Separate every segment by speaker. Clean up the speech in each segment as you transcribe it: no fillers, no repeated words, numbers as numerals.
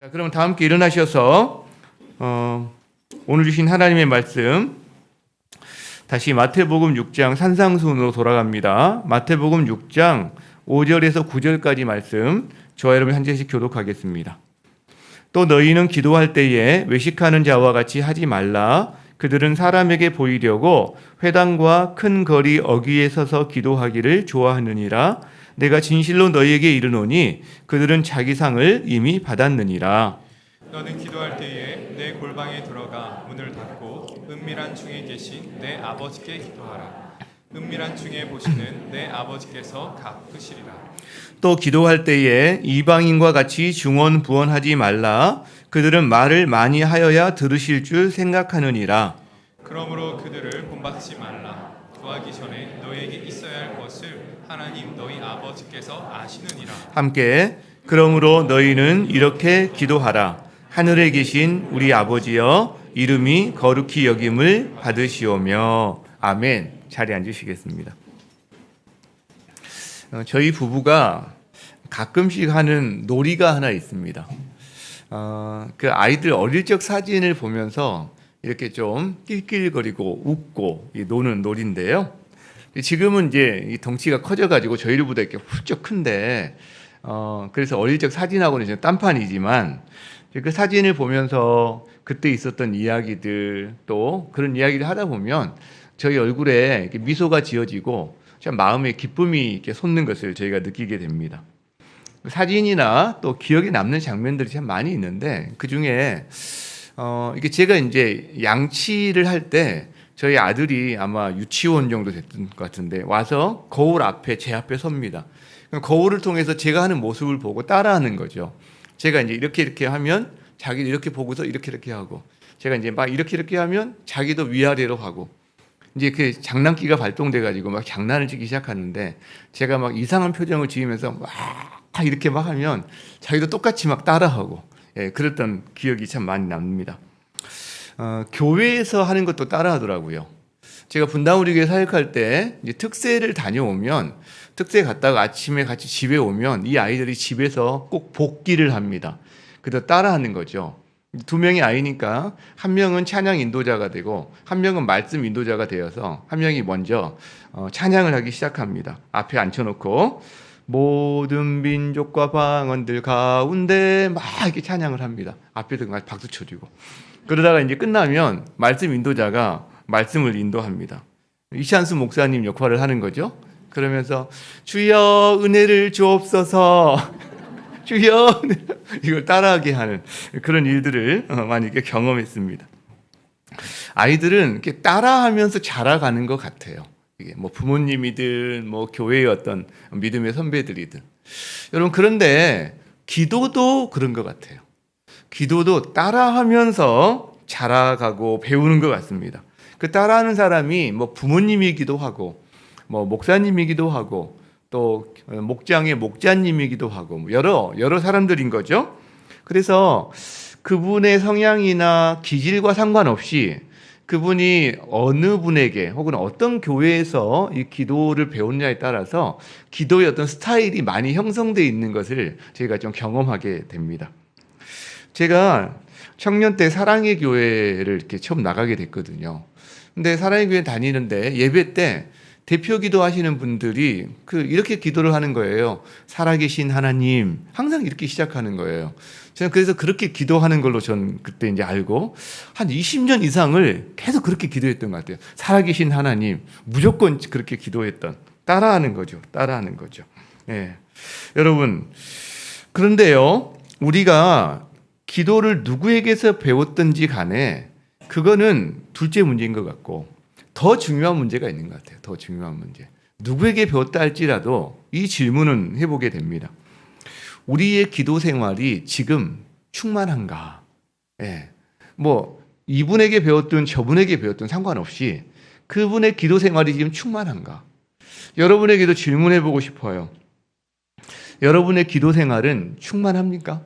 Speaker 1: 자, 그럼 다 함께 일어나셔서 오늘 주신 하나님의 말씀 다시 마태복음 6장 산상수훈으로 돌아갑니다. 마태복음 6장 5절에서 9절까지 말씀 저와 여러분 한 절씩 교독하겠습니다. 또 너희는 기도할 때에 외식하는 자와 같이 하지 말라. 그들은 사람에게 보이려고 회당과 큰 거리 어귀에 서서 기도하기를 좋아하느니라. 내가 진실로 너희에게 이르노니 그들은 자기 상을 이미 받았느니라.
Speaker 2: 너는 기도할 때에 내 골방에 들어가 문을 닫고 은밀한 중에 계신 내 아버지께 기도하라. 은밀한 중에 보시는 내 아버지께서 갚으시리라.
Speaker 1: 또 기도할 때에 이방인과 같이 중언부언하지 말라. 그들은 말을 많이 하여야 들으실 줄 생각하느니라.
Speaker 2: 그러므로 그들을 본받지 말라. 구하기 전에 너희에게 있어야 할 것을 하나님 너희 아버지께서 아시느니라.
Speaker 1: 함께 그러므로 너희는 이렇게 기도하라. 하늘에 계신 우리 아버지여, 이름이 거룩히 여김을 받으시오며. 아멘. 자리에 앉으시겠습니다. 저희 부부가 가끔씩 하는 놀이가 하나 있습니다. 그 아이들 어릴 적 사진을 보면서 이렇게 좀 낄낄거리고 웃고 노는 놀이인데요. 지금은 이제 이 덩치가 커져가지고 저희들보다 이렇게 훌쩍 큰데, 그래서 어릴 적 사진하고는 이제 딴판이지만 그 사진을 보면서 그때 있었던 이야기들 또 그런 이야기를 하다 보면 저희 얼굴에 이렇게 미소가 지어지고 참 마음에 기쁨이 이렇게 솟는 것을 저희가 느끼게 됩니다. 사진이나 또 기억에 남는 장면들이 참 많이 있는데 그 중에 이게 제가 이제 양치를 할 때 저희 아들이 아마 유치원 정도 됐던 것 같은데 와서 거울 앞에 제 앞에 섭니다. 거울을 통해서 제가 하는 모습을 보고 따라하는 거죠. 제가 이제 이렇게 하면 자기도 이렇게 보고서 이렇게 하고, 제가 이제 막 이렇게 하면 자기도 위아래로 하고, 이제 그 장난기가 발동돼 가지고 막 장난을 치기 시작하는데 제가 막 이상한 표정을 지으면서 막 이렇게 막 하면 자기도 똑같이 막 따라하고, 그랬던 기억이 참 많이 납니다. 교회에서 하는 것도 따라하더라고요. 제가 분당우리 교회 사역할 때 이제 특세를 다녀오면, 특세 갔다가 아침에 같이 집에 오면 이 아이들이 집에서 꼭 복기를 합니다. 그래서 따라하는 거죠. 두 명의 아이니까 한 명은 찬양 인도자가 되고 한 명은 말씀 인도자가 되어서 한 명이 먼저 찬양을 하기 시작합니다. 앞에 앉혀놓고 모든 민족과 방언들 가운데 막 이렇게 찬양을 합니다. 앞에서 박수 쳐주고, 그러다가 이제 끝나면 말씀 인도자가 말씀을 인도합니다. 이찬수 목사님 역할을 하는 거죠. 그러면서 주여 은혜를 주옵소서 주여 이걸 따라하게 하는 그런 일들을 많이 이렇게 경험했습니다. 아이들은 이렇게 따라하면서 자라가는 것 같아요. 이게 뭐 부모님이든 뭐 교회의 어떤 믿음의 선배들이든. 여러분, 그런데 기도도 그런 것 같아요. 기도도 따라하면서 자라가고 배우는 것 같습니다. 그 따라하는 사람이 뭐 부모님이기도 하고 뭐 목사님이기도 하고 또 목장의 목자님이기도 하고 뭐 여러 사람들인 거죠. 그래서 그분의 성향이나 기질과 상관없이 그분이 어느 분에게 혹은 어떤 교회에서 이 기도를 배우느냐에 따라서 기도의 어떤 스타일이 많이 형성되어 있는 것을 저희가 좀 경험하게 됩니다. 제가 청년 때 사랑의 교회를 이렇게 처음 나가게 됐거든요. 근데 사랑의 교회 다니는데 예배 때 대표 기도하시는 분들이 이렇게 기도를 하는 거예요. 살아계신 하나님, 항상 이렇게 시작하는 거예요. 저는 그래서 그렇게 기도하는 걸로 전 그때 이제 알고 한 20년 이상을 계속 그렇게 기도했던 것 같아요. 살아계신 하나님, 무조건 그렇게 기도했던, 따라하는 거죠. 예. 여러분, 그런데요, 우리가 기도를 누구에게서 배웠든지 간에 그거는 둘째 문제인 것 같고 더 중요한 문제가 있는 것 같아요. 더 중요한 문제. 누구에게 배웠다 할지라도 이 질문은 해보게 됩니다. 우리의 기도 생활이 지금 충만한가? 뭐 이분에게 배웠든 저분에게 배웠든 상관없이 그분의 기도 생활이 지금 충만한가? 여러분에게도 질문해보고 싶어요. 여러분의 기도 생활은 충만합니까?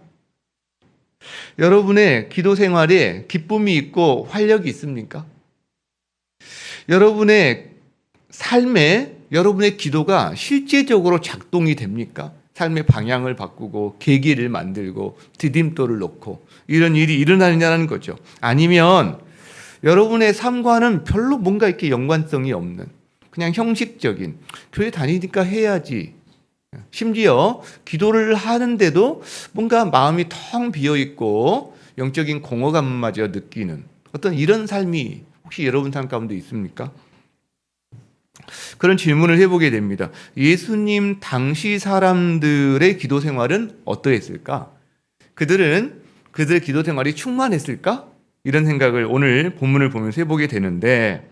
Speaker 1: 여러분의 기도 생활에 기쁨이 있고 활력이 있습니까? 여러분의 삶에 여러분의 기도가 실제적으로 작동이 됩니까? 삶의 방향을 바꾸고 계기를 만들고 디딤돌을 놓고 이런 일이 일어나느냐는 거죠. 아니면 여러분의 삶과는 별로 뭔가 이렇게 연관성이 없는 그냥 형식적인 교회 다니니까 해야지, 심지어 기도를 하는데도 뭔가 마음이 텅 비어 있고 영적인 공허감마저 느끼는 어떤 이런 삶이 혹시 여러분 삶 가운데 있습니까? 그런 질문을 해보게 됩니다. 예수님 당시 사람들의 기도 생활은 어떠했을까? 그들의 기도 생활이 충만했을까? 이런 생각을 오늘 본문을 보면서 해보게 되는데,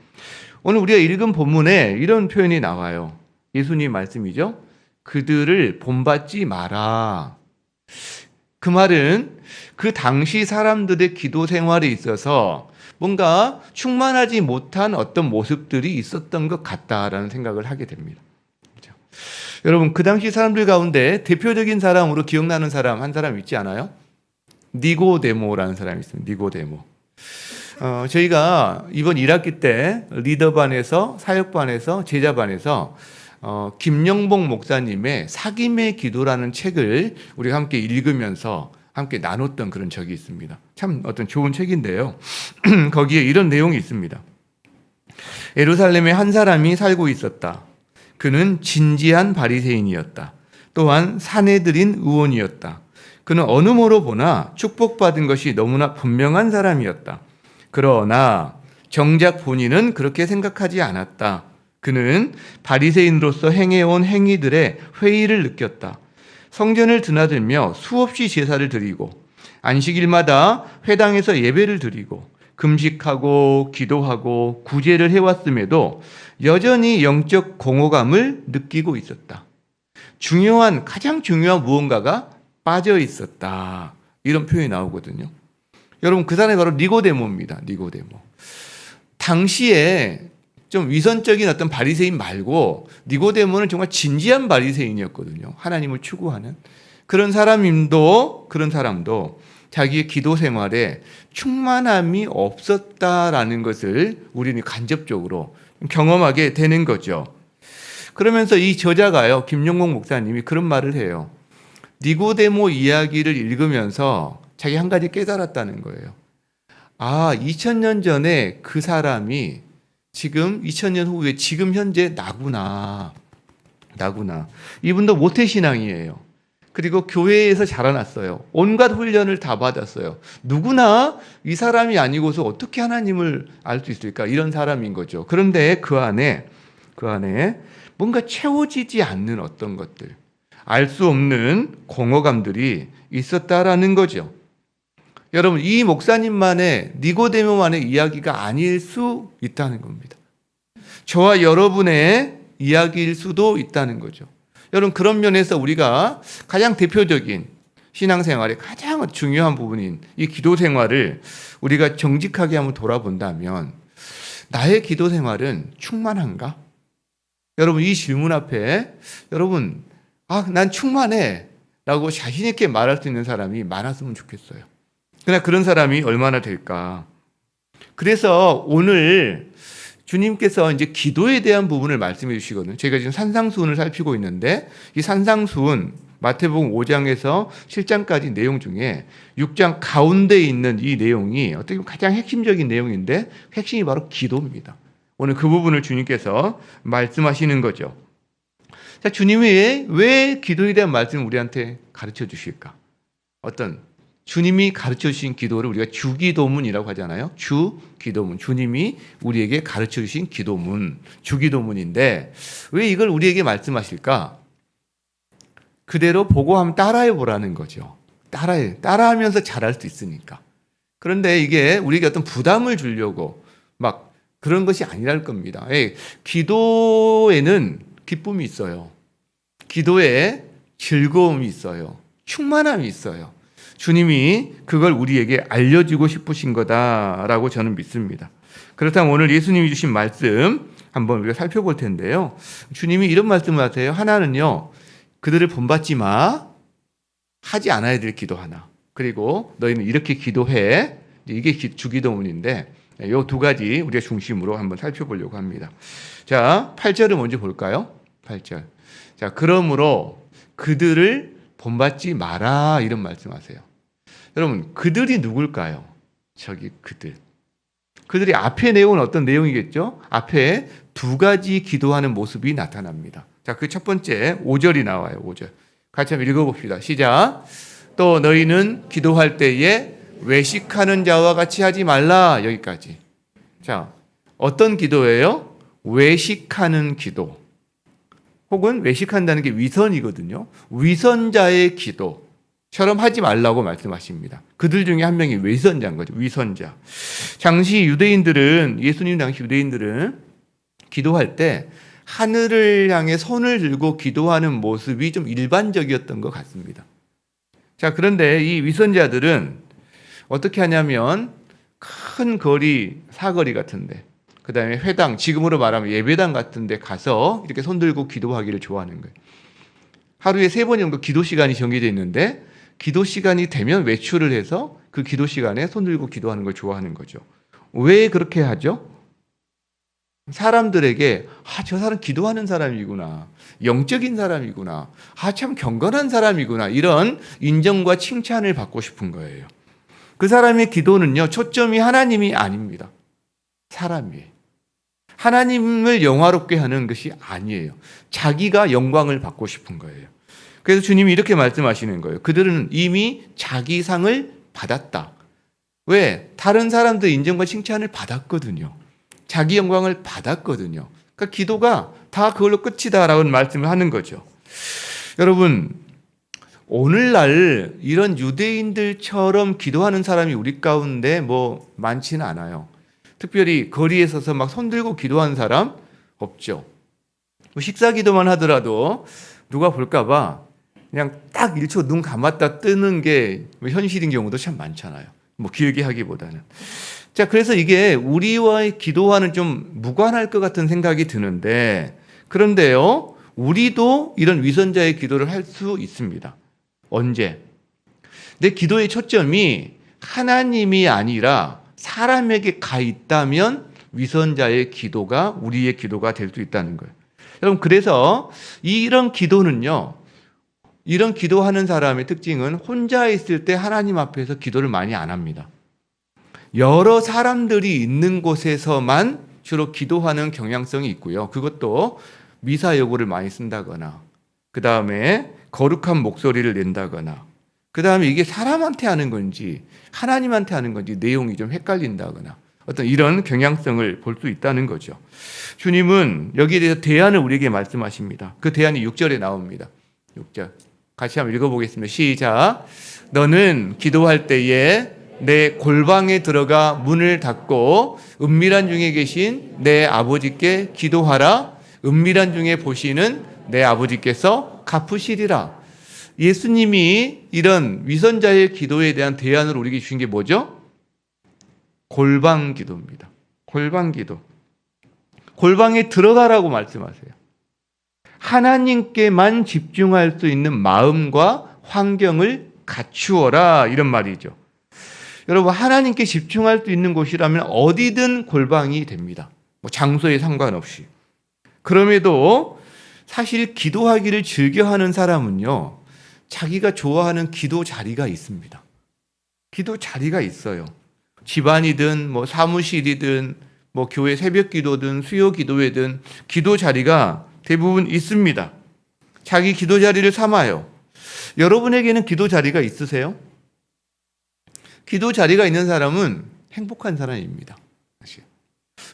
Speaker 1: 오늘 우리가 읽은 본문에 이런 표현이 나와요. 예수님 말씀이죠. 그들을 본받지 마라. 그 말은 그 당시 사람들의 기도 생활에 있어서 뭔가 충만하지 못한 어떤 모습들이 있었던 것 같다라는 생각을 하게 됩니다. 그렇죠? 여러분, 그 당시 사람들 가운데 대표적인 사람으로 기억나는 사람 한 사람 있지 않아요? 니고데모라는 사람이 있습니다. 니고데모. 저희가 이번 1학기 때 리더반에서, 사역반에서, 제자반에서 김영복 목사님의 사김의 기도라는 책을 우리가 함께 읽으면서 함께 나눴던 그런 적이 있습니다. 참 어떤 좋은 책인데요. 거기에 이런 내용이 있습니다. 예루살렘에 한 사람이 살고 있었다. 그는 진지한 바리새인이었다. 또한 사내들인 의원이었다. 그는 어느 모로 보나 축복받은 것이 너무나 분명한 사람이었다. 그러나 정작 본인은 그렇게 생각하지 않았다. 그는 바리새인으로서 행해온 행위들의 회의를 느꼈다. 성전을 드나들며 수없이 제사를 드리고 안식일마다 회당에서 예배를 드리고 금식하고 기도하고 구제를 해왔음에도 여전히 영적 공허감을 느끼고 있었다. 가장 중요한 무언가가 빠져 있었다. 이런 표현이 나오거든요. 여러분, 그 사람이 바로 니고데모입니다. 니고데모. 당시에 좀 위선적인 어떤 바리새인 말고 니고데모는 정말 진지한 바리새인이었거든요. 하나님을 추구하는 그런 사람도 자기의 기도 생활에 충만함이 없었다라는 것을 우리는 간접적으로 경험하게 되는 거죠. 그러면서 이 저자가요, 김용복 목사님이 그런 말을 해요. 니고데모 이야기를 읽으면서 자기 한 가지 깨달았다는 거예요. 2000년 전에 그 사람이 지금 2000년 후에 지금 현재 나구나. 이분도 모태신앙이에요. 그리고 교회에서 자라났어요. 온갖 훈련을 다 받았어요. 누구나 이 사람이 아니고서 어떻게 하나님을 알 수 있을까? 이런 사람인 거죠. 그런데 그 안에 뭔가 채워지지 않는 어떤 것들, 알 수 없는 공허감들이 있었다라는 거죠. 여러분, 이 목사님만의, 니고데모만의 이야기가 아닐 수 있다는 겁니다. 저와 여러분의 이야기일 수도 있다는 거죠. 여러분, 그런 면에서 우리가 가장 대표적인 신앙생활의 가장 중요한 부분인 이 기도 생활을 우리가 정직하게 한번 돌아본다면, 나의 기도 생활은 충만한가? 여러분, 이 질문 앞에 여러분, 난 충만해 라고 자신 있게 말할 수 있는 사람이 많았으면 좋겠어요. 그러나 그런 사람이 얼마나 될까? 그래서 오늘 주님께서 이제 기도에 대한 부분을 말씀해 주시거든요. 저희가 지금 산상수훈을 살피고 있는데, 이 산상수훈 마태복음 5장에서 7장까지 내용 중에 6장 가운데 있는 이 내용이 어떻게 보면 가장 핵심적인 내용인데, 핵심이 바로 기도입니다. 오늘 그 부분을 주님께서 말씀하시는 거죠. 자, 주님이 왜 기도에 대한 말씀을 우리한테 가르쳐 주실까? 주님이 가르쳐 주신 기도를 우리가 주기도문이라고 하잖아요. 주기도문. 주님이 우리에게 가르쳐 주신 기도문, 주기도문인데 왜 이걸 우리에게 말씀하실까? 그대로 보고 하면 따라해 보라는 거죠. 따라하면서 잘할 수 있으니까. 그런데 이게 우리에게 어떤 부담을 주려고 막 그런 것이 아니랄 겁니다. 기도에는 기쁨이 있어요. 기도에 즐거움이 있어요. 충만함이 있어요. 주님이 그걸 우리에게 알려주고 싶으신 거다라고 저는 믿습니다. 그렇다면 오늘 예수님이 주신 말씀 한번 우리가 살펴볼 텐데요. 주님이 이런 말씀을 하세요. 하나는요, 그들을 본받지 마. 하지 않아야 될 기도 하나. 그리고 너희는 이렇게 기도해. 이게 주기도문인데 이 두 가지 우리가 중심으로 한번 살펴보려고 합니다. 자, 8절을 먼저 볼까요? 8절. 자, 그러므로 그들을 본받지 마라 이런 말씀하세요. 여러분 그들이 누굴까요? 저기 그들이 앞에 내용은 어떤 내용이겠죠? 앞에 두 가지 기도하는 모습이 나타납니다. 자, 그 첫 번째 5절이 나와요. 5절. 같이 한번 읽어봅시다. 시작. 또 너희는 기도할 때에 외식하는 자와 같이 하지 말라. 여기까지. 자, 어떤 기도예요? 외식하는 기도. 혹은 외식한다는 게 위선이거든요. 위선자의 기도처럼 하지 말라고 말씀하십니다. 그들 중에 한 명이 위선자인 거죠. 위선자. 당시 유대인들은, 예수님 당시 유대인들은 기도할 때 하늘을 향해 손을 들고 기도하는 모습이 좀 일반적이었던 것 같습니다. 자, 그런데 이 위선자들은 어떻게 하냐면 큰 거리, 사거리 같은데, 그 다음에 회당, 지금으로 말하면 예배당 같은데 가서 이렇게 손 들고 기도하기를 좋아하는 거예요. 하루에 3번 정도 기도 시간이 정해져 있는데 기도 시간이 되면 외출을 해서 그 기도 시간에 손 들고 기도하는 걸 좋아하는 거죠. 왜 그렇게 하죠? 사람들에게 저 사람 기도하는 사람이구나, 영적인 사람이구나, 참 경건한 사람이구나, 이런 인정과 칭찬을 받고 싶은 거예요. 그 사람의 기도는요, 초점이 하나님이 아닙니다. 사람이에요. 하나님을 영화롭게 하는 것이 아니에요. 자기가 영광을 받고 싶은 거예요. 그래서 주님이 이렇게 말씀하시는 거예요. 그들은 이미 자기 상을 받았다. 왜? 다른 사람들 인정과 칭찬을 받았거든요. 자기 영광을 받았거든요. 그러니까 기도가 다 그걸로 끝이다라고 말씀을 하는 거죠. 여러분, 오늘날 이런 유대인들처럼 기도하는 사람이 우리 가운데 많지는 않아요. 특별히 거리에 서서 막 손 들고 기도하는 사람 없죠. 식사 기도만 하더라도 누가 볼까 봐 그냥 딱 1초 눈 감았다 뜨는 게 현실인 경우도 참 많잖아요. 길게 하기보다는. 자, 그래서 이게 우리와의 기도와는 좀 무관할 것 같은 생각이 드는데, 그런데요, 우리도 이런 위선자의 기도를 할 수 있습니다. 언제? 내 기도의 초점이 하나님이 아니라 사람에게 가 있다면 위선자의 기도가 우리의 기도가 될 수 있다는 거예요. 여러분, 그래서 이런 기도는요, 이런 기도하는 사람의 특징은 혼자 있을 때 하나님 앞에서 기도를 많이 안 합니다. 여러 사람들이 있는 곳에서만 주로 기도하는 경향성이 있고요. 그것도 미사여구를 많이 쓴다거나, 그 다음에 거룩한 목소리를 낸다거나, 그 다음에 이게 사람한테 하는 건지 하나님한테 하는 건지 내용이 좀 헷갈린다거나, 어떤 이런 경향성을 볼 수 있다는 거죠. 주님은 여기에 대해서 대안을 우리에게 말씀하십니다. 그 대안이 6절에 나옵니다. 6절. 같이 한번 읽어보겠습니다. 시작. 너는 기도할 때에 내 골방에 들어가 문을 닫고 은밀한 중에 계신 내 아버지께 기도하라. 은밀한 중에 보시는 내 아버지께서 갚으시리라. 예수님이 이런 위선자의 기도에 대한 대안을 우리에게 주신 게 뭐죠? 골방 기도입니다. 골방 기도. 골방에 들어가라고 말씀하세요. 하나님께만 집중할 수 있는 마음과 환경을 갖추어라, 이런 말이죠. 여러분, 하나님께 집중할 수 있는 곳이라면 어디든 골방이 됩니다. 장소에 상관없이. 그럼에도 사실 기도하기를 즐겨하는 사람은요, 자기가 좋아하는 기도 자리가 있습니다. 기도 자리가 있어요. 집안이든 사무실이든 교회 새벽 기도든 수요 기도회든 기도 자리가 대부분 있습니다. 자기 기도 자리를 삼아요. 여러분에게는 기도 자리가 있으세요? 기도 자리가 있는 사람은 행복한 사람입니다. 사실.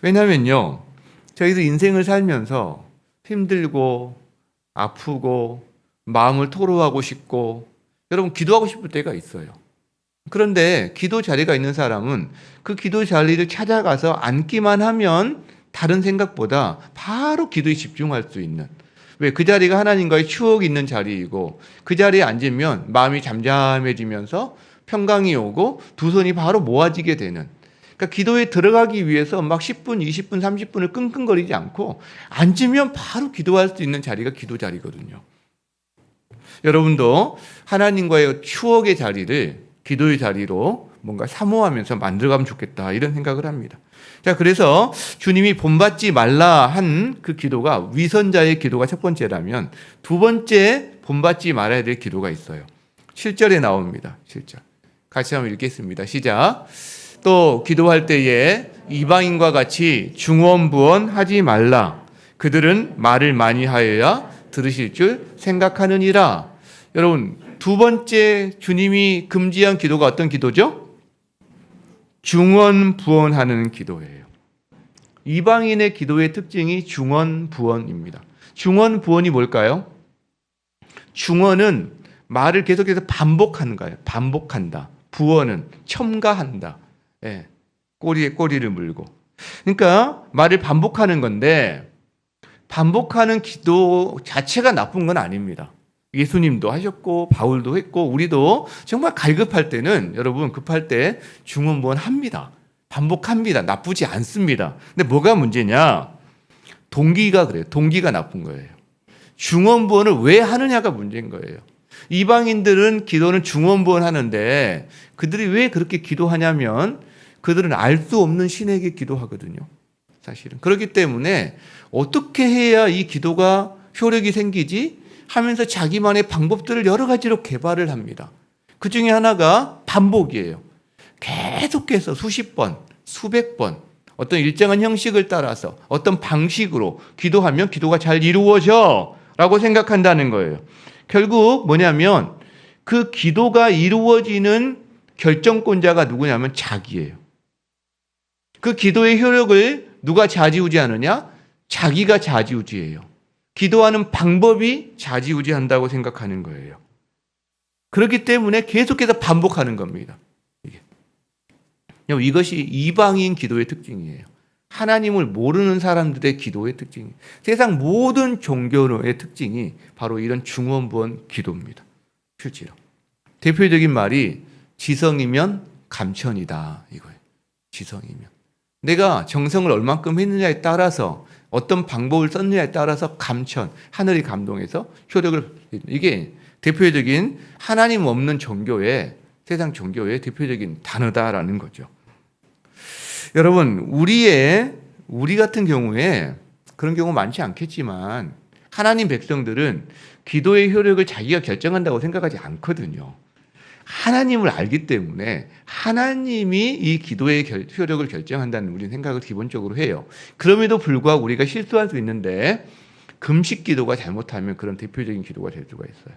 Speaker 1: 왜냐하면요, 저희도 인생을 살면서 힘들고 아프고 마음을 토로하고 싶고 여러분 기도하고 싶을 때가 있어요. 그런데 기도 자리가 있는 사람은 그 기도 자리를 찾아가서 앉기만 하면 다른 생각보다 바로 기도에 집중할 수 있는, 왜? 그 자리가 하나님과의 추억이 있는 자리이고 그 자리에 앉으면 마음이 잠잠해지면서 평강이 오고 두 손이 바로 모아지게 되는, 그러니까 기도에 들어가기 위해서 막 10분, 20분, 30분을 끙끙거리지 않고 앉으면 바로 기도할 수 있는 자리가 기도 자리거든요. 여러분도 하나님과의 추억의 자리를 기도의 자리로 뭔가 사모하면서 만들어가면 좋겠다, 이런 생각을 합니다. 자, 그래서 주님이 본받지 말라 한 그 기도가 위선자의 기도가 첫 번째라면, 두 번째 본받지 말아야 될 기도가 있어요. 7절에 나옵니다. 7절. 같이 한번 읽겠습니다. 시작. 또 기도할 때에 이방인과 같이 중언부언하지 말라. 그들은 말을 많이 하여야 들으실 줄 생각하느니라. 여러분, 두 번째 주님이 금지한 기도가 어떤 기도죠? 중언부언하는 기도예요. 이방인의 기도의 특징이 중언부언입니다. 중언부언이 뭘까요? 중언은 말을 계속해서 반복하는 거예요. 반복한다. 부언은 첨가한다. 예, 꼬리에 꼬리를 물고. 그러니까 말을 반복하는 건데 반복하는 기도 자체가 나쁜 건 아닙니다. 예수님도 하셨고 바울도 했고 우리도 정말 갈급할 때는 여러분 급할 때 중언부언합니다. 반복합니다. 나쁘지 않습니다. 근데 뭐가 문제냐? 동기가 그래요. 동기가 나쁜 거예요. 중언부언을 왜 하느냐가 문제인 거예요. 이방인들은 기도는 중언부언 하는데 그들이 왜 그렇게 기도하냐면 그들은 알 수 없는 신에게 기도하거든요. 사실은. 그렇기 때문에 어떻게 해야 이 기도가 효력이 생기지 하면서 자기만의 방법들을 여러 가지로 개발을 합니다. 그 중에 하나가 반복이에요. 계속해서 수십 번, 수백 번 어떤 일정한 형식을 따라서 어떤 방식으로 기도하면 기도가 잘 이루어져 라고 생각한다는 거예요. 결국 뭐냐면 그 기도가 이루어지는 결정권자가 누구냐면 자기예요. 그 기도의 효력을 누가 좌지우지하느냐? 자기가 좌지우지해요. 기도하는 방법이 좌지우지한다고 생각하는 거예요. 그렇기 때문에 계속해서 반복하는 겁니다. 이것이 이방인 기도의 특징이에요. 하나님을 모르는 사람들의 기도의 특징이 세상 모든 종교의 특징이 바로 이런 중언부언 기도입니다. 실제로 대표적인 말이 지성이면 감천이다 이거예요. 지성이면 내가 정성을 얼만큼 했느냐에 따라서 어떤 방법을 썼느냐에 따라서 감천 하늘이 감동해서 효력을 이게 대표적인 하나님 없는 종교의 세상 종교의 대표적인 단어다라는 거죠. 여러분, 우리 같은 경우에 그런 경우 많지 않겠지만 하나님 백성들은 기도의 효력을 자기가 결정한다고 생각하지 않거든요. 하나님을 알기 때문에 하나님이 이 기도의 효력을 결정한다는 우리는 생각을 기본적으로 해요. 그럼에도 불구하고 우리가 실수할 수 있는데 금식 기도가 잘못하면 그런 대표적인 기도가 될 수가 있어요.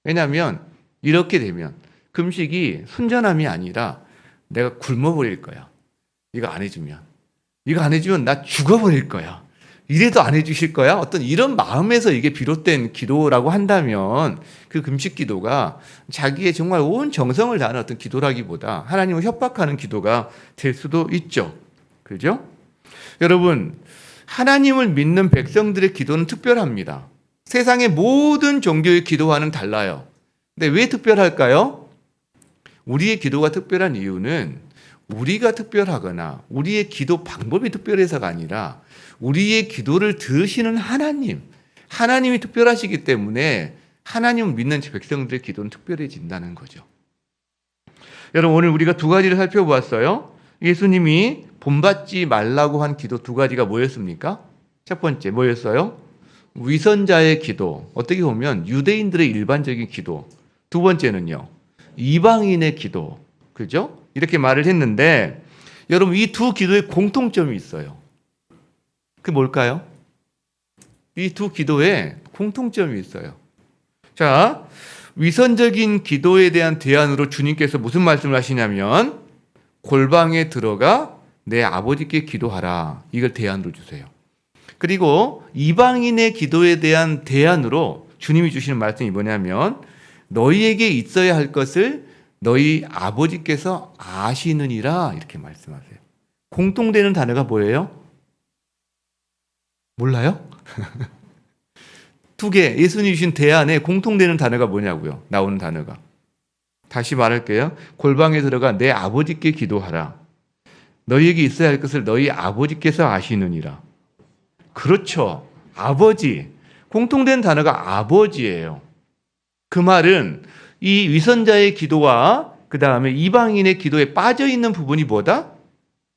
Speaker 1: 왜냐하면 이렇게 되면 금식이 순전함이 아니라 내가 굶어버릴 거야. 이거 안 해주면 나 죽어버릴 거야. 이래도 안 해주실 거야? 어떤 이런 마음에서 이게 비롯된 기도라고 한다면 그 금식 기도가 자기의 정말 온 정성을 다하는 어떤 기도라기보다 하나님을 협박하는 기도가 될 수도 있죠. 그죠? 여러분, 하나님을 믿는 백성들의 기도는 특별합니다. 세상의 모든 종교의 기도와는 달라요. 근데 왜 특별할까요? 우리의 기도가 특별한 이유는 우리가 특별하거나 우리의 기도 방법이 특별해서가 아니라 우리의 기도를 들으시는 하나님이 특별하시기 때문에 하나님을 믿는 백성들의 기도는 특별해진다는 거죠. 여러분, 오늘 우리가 두 가지를 살펴보았어요. 예수님이 본받지 말라고 한 기도 두 가지가 뭐였습니까? 첫 번째 뭐였어요? 위선자의 기도, 어떻게 보면 유대인들의 일반적인 기도. 두 번째는요, 이방인의 기도. 그죠? 이렇게 말을 했는데 여러분, 이 두 기도에 공통점이 있어요. 그게 뭘까요? 이 두 기도에 공통점이 있어요. 자, 위선적인 기도에 대한 대안으로 주님께서 무슨 말씀을 하시냐면 골방에 들어가 내 아버지께 기도하라. 이걸 대안으로 주세요. 그리고 이방인의 기도에 대한 대안으로 주님이 주시는 말씀이 뭐냐면 너희에게 있어야 할 것을 너희 아버지께서 아시느니라 이렇게 말씀하세요. 공통되는 단어가 뭐예요? 몰라요? 두 개, 예수님이 주신 대안에 공통되는 단어가 뭐냐고요? 나오는 단어가. 다시 말할게요. 골방에 들어가 내 아버지께 기도하라. 너희에게 있어야 할 것을 너희 아버지께서 아시느니라. 그렇죠. 아버지. 공통된 단어가 아버지예요. 그 말은 이 위선자의 기도와 그 다음에 이방인의 기도에 빠져있는 부분이 뭐다?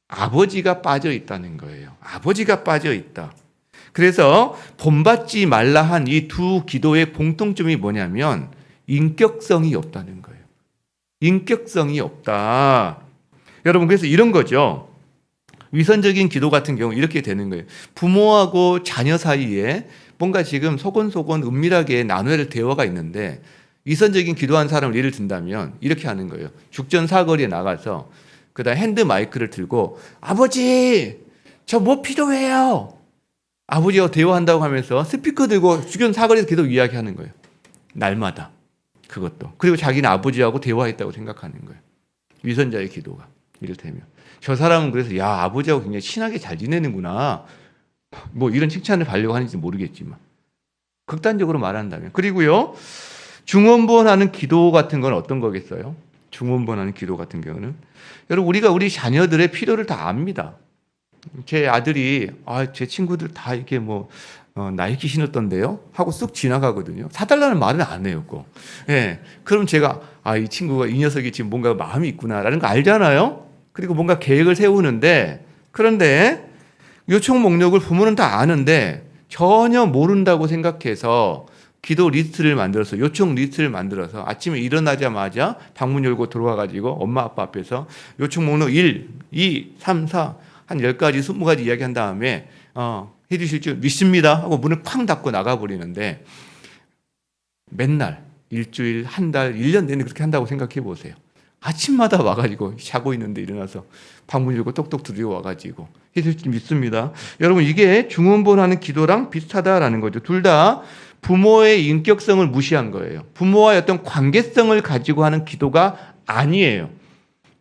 Speaker 1: 아버지가 빠져있다는 거예요. 아버지가 빠져있다. 그래서 본받지 말라 한 이 두 기도의 공통점이 뭐냐면 인격성이 없다는 거예요. 인격성이 없다. 여러분, 그래서 이런 거죠. 위선적인 기도 같은 경우 이렇게 되는 거예요. 부모하고 자녀 사이에 뭔가 지금 소곤소곤 은밀하게 나눠야 될 대화가 있는데 위선적인 기도한 사람을 예를 든다면 이렇게 하는 거예요. 죽전 사거리에 나가서 그다음 핸드 마이크를 들고 아버지 저 뭐 필요해요. 아버지와 대화한다고 하면서 스피커 들고 주변 사거리에서 계속 이야기하는 거예요. 날마다. 그것도. 그리고 자기는 아버지하고 대화했다고 생각하는 거예요. 위선자의 기도가. 이를테면. 저 사람은 그래서 야 아버지하고 굉장히 친하게 잘 지내는구나. 뭐 이런 칭찬을 받으려고 하는지 모르겠지만. 극단적으로 말한다면. 그리고요. 중원본하는 기도 같은 건 어떤 거겠어요? 중원본하는 기도 같은 경우는. 여러분 우리가 우리 자녀들의 필요를 다 압니다. 제 아들이 제 친구들 다 이렇게 뭐 나이키 신었던데요 하고 쑥 지나가거든요. 사달라는 말은 안 해요. 꼭. 예. 그럼 제가 이 친구가 이 녀석이 지금 뭔가 마음이 있구나라는 거 알잖아요. 그리고 뭔가 계획을 세우는데 그런데 요청 목록을 부모는 다 아는데 전혀 모른다고 생각해서 기도 리스트를 만들어서 요청 리스트를 만들어서 아침에 일어나자마자 방문 열고 들어와가지고 엄마 아빠 앞에서 요청 목록 1, 2, 3, 4 한 10가지, 20가지 이야기한 다음에 해주실 줄 믿습니다 하고 문을 쾅 닫고 나가버리는데 맨날 일주일, 한 달, 1년 내내 그렇게 한다고 생각해 보세요. 아침마다 와가지고 자고 있는데 일어나서 방문 열고 똑똑 들이고 와가지고 해주실 줄 믿습니다. 여러분 이게 중원본하는 기도랑 비슷하다라는 거죠. 둘 다 부모의 인격성을 무시한 거예요. 부모와의 어떤 관계성을 가지고 하는 기도가 아니에요.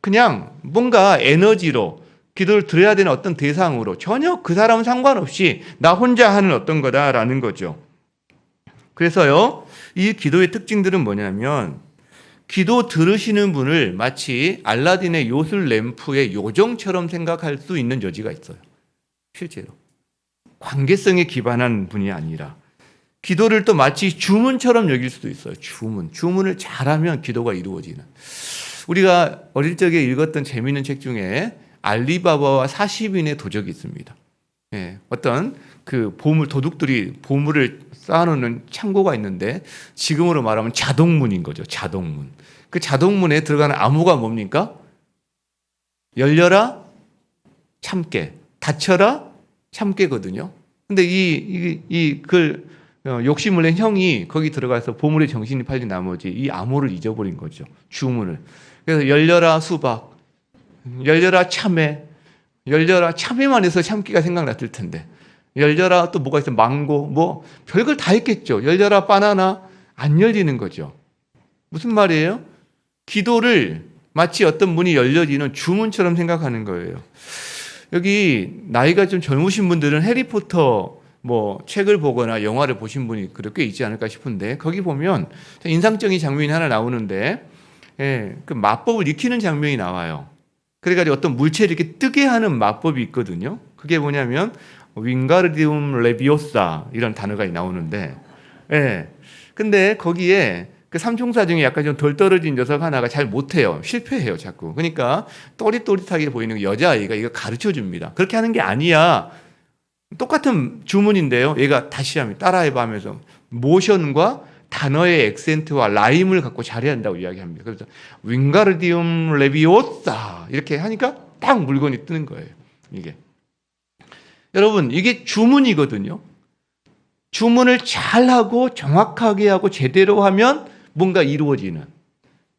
Speaker 1: 그냥 뭔가 에너지로 기도를 드려야 되는 어떤 대상으로 전혀 그 사람은 상관없이 나 혼자 하는 어떤 거다라는 거죠. 그래서요, 이 기도의 특징들은 뭐냐면 기도 들으시는 분을 마치 알라딘의 요술 램프의 요정처럼 생각할 수 있는 여지가 있어요. 실제로. 관계성에 기반한 분이 아니라 기도를 또 마치 주문처럼 여길 수도 있어요. 주문을 잘하면 기도가 이루어지는. 우리가 어릴 적에 읽었던 재미있는 책 중에 알리바바와 40인의 도적이 있습니다. 예, 어떤 그 도둑들이 보물을 쌓아놓는 창고가 있는데 지금으로 말하면 자동문인 거죠. 자동문. 그 자동문에 들어가는 암호가 뭡니까? 열려라 참깨, 닫혀라 참깨거든요. 근데 욕심을 낸 형이 거기 들어가서 보물에 정신이 팔린 나머지 이 암호를 잊어버린 거죠. 주문을. 그래서 열려라 수박, 열려라 참외, 열려라 참외만 해서 참기가 생각났을 텐데 열려라 또 뭐가 있어 망고 뭐 별걸 다 했겠죠. 열려라 바나나 안 열리는 거죠. 무슨 말이에요? 기도를 마치 어떤 문이 열려지는 주문처럼 생각하는 거예요. 여기 나이가 좀 젊으신 분들은 해리포터 뭐 책을 보거나 영화를 보신 분이 그렇게 있지 않을까 싶은데 거기 보면 인상적인 장면이 하나 나오는데 그 마법을 익히는 장면이 나와요. 그래가지고 어떤 물체를 이렇게 뜨게 하는 마법이 있거든요. 그게 뭐냐면 윙가르디움 레비오사 이런 단어가 나오는데, 근데 거기에 그 삼총사 중에 약간 좀 덜 떨어진 녀석 하나가 잘 못해요. 실패해요, 자꾸. 그러니까 또릿또릿하게 보이는 여자아이가 이거 가르쳐 줍니다. 그렇게 하는 게 아니야. 똑같은 주문인데요. 얘가 다시 하면 따라해봐 하면서 모션과 단어의 액센트와 라임을 갖고 잘해야 한다고 이야기합니다. 그래서 윙가르디움 레비오사 이렇게 하니까 딱 물건이 뜨는 거예요. 이게 여러분 이게 주문이거든요. 주문을 잘하고 정확하게 하고 제대로 하면 뭔가 이루어지는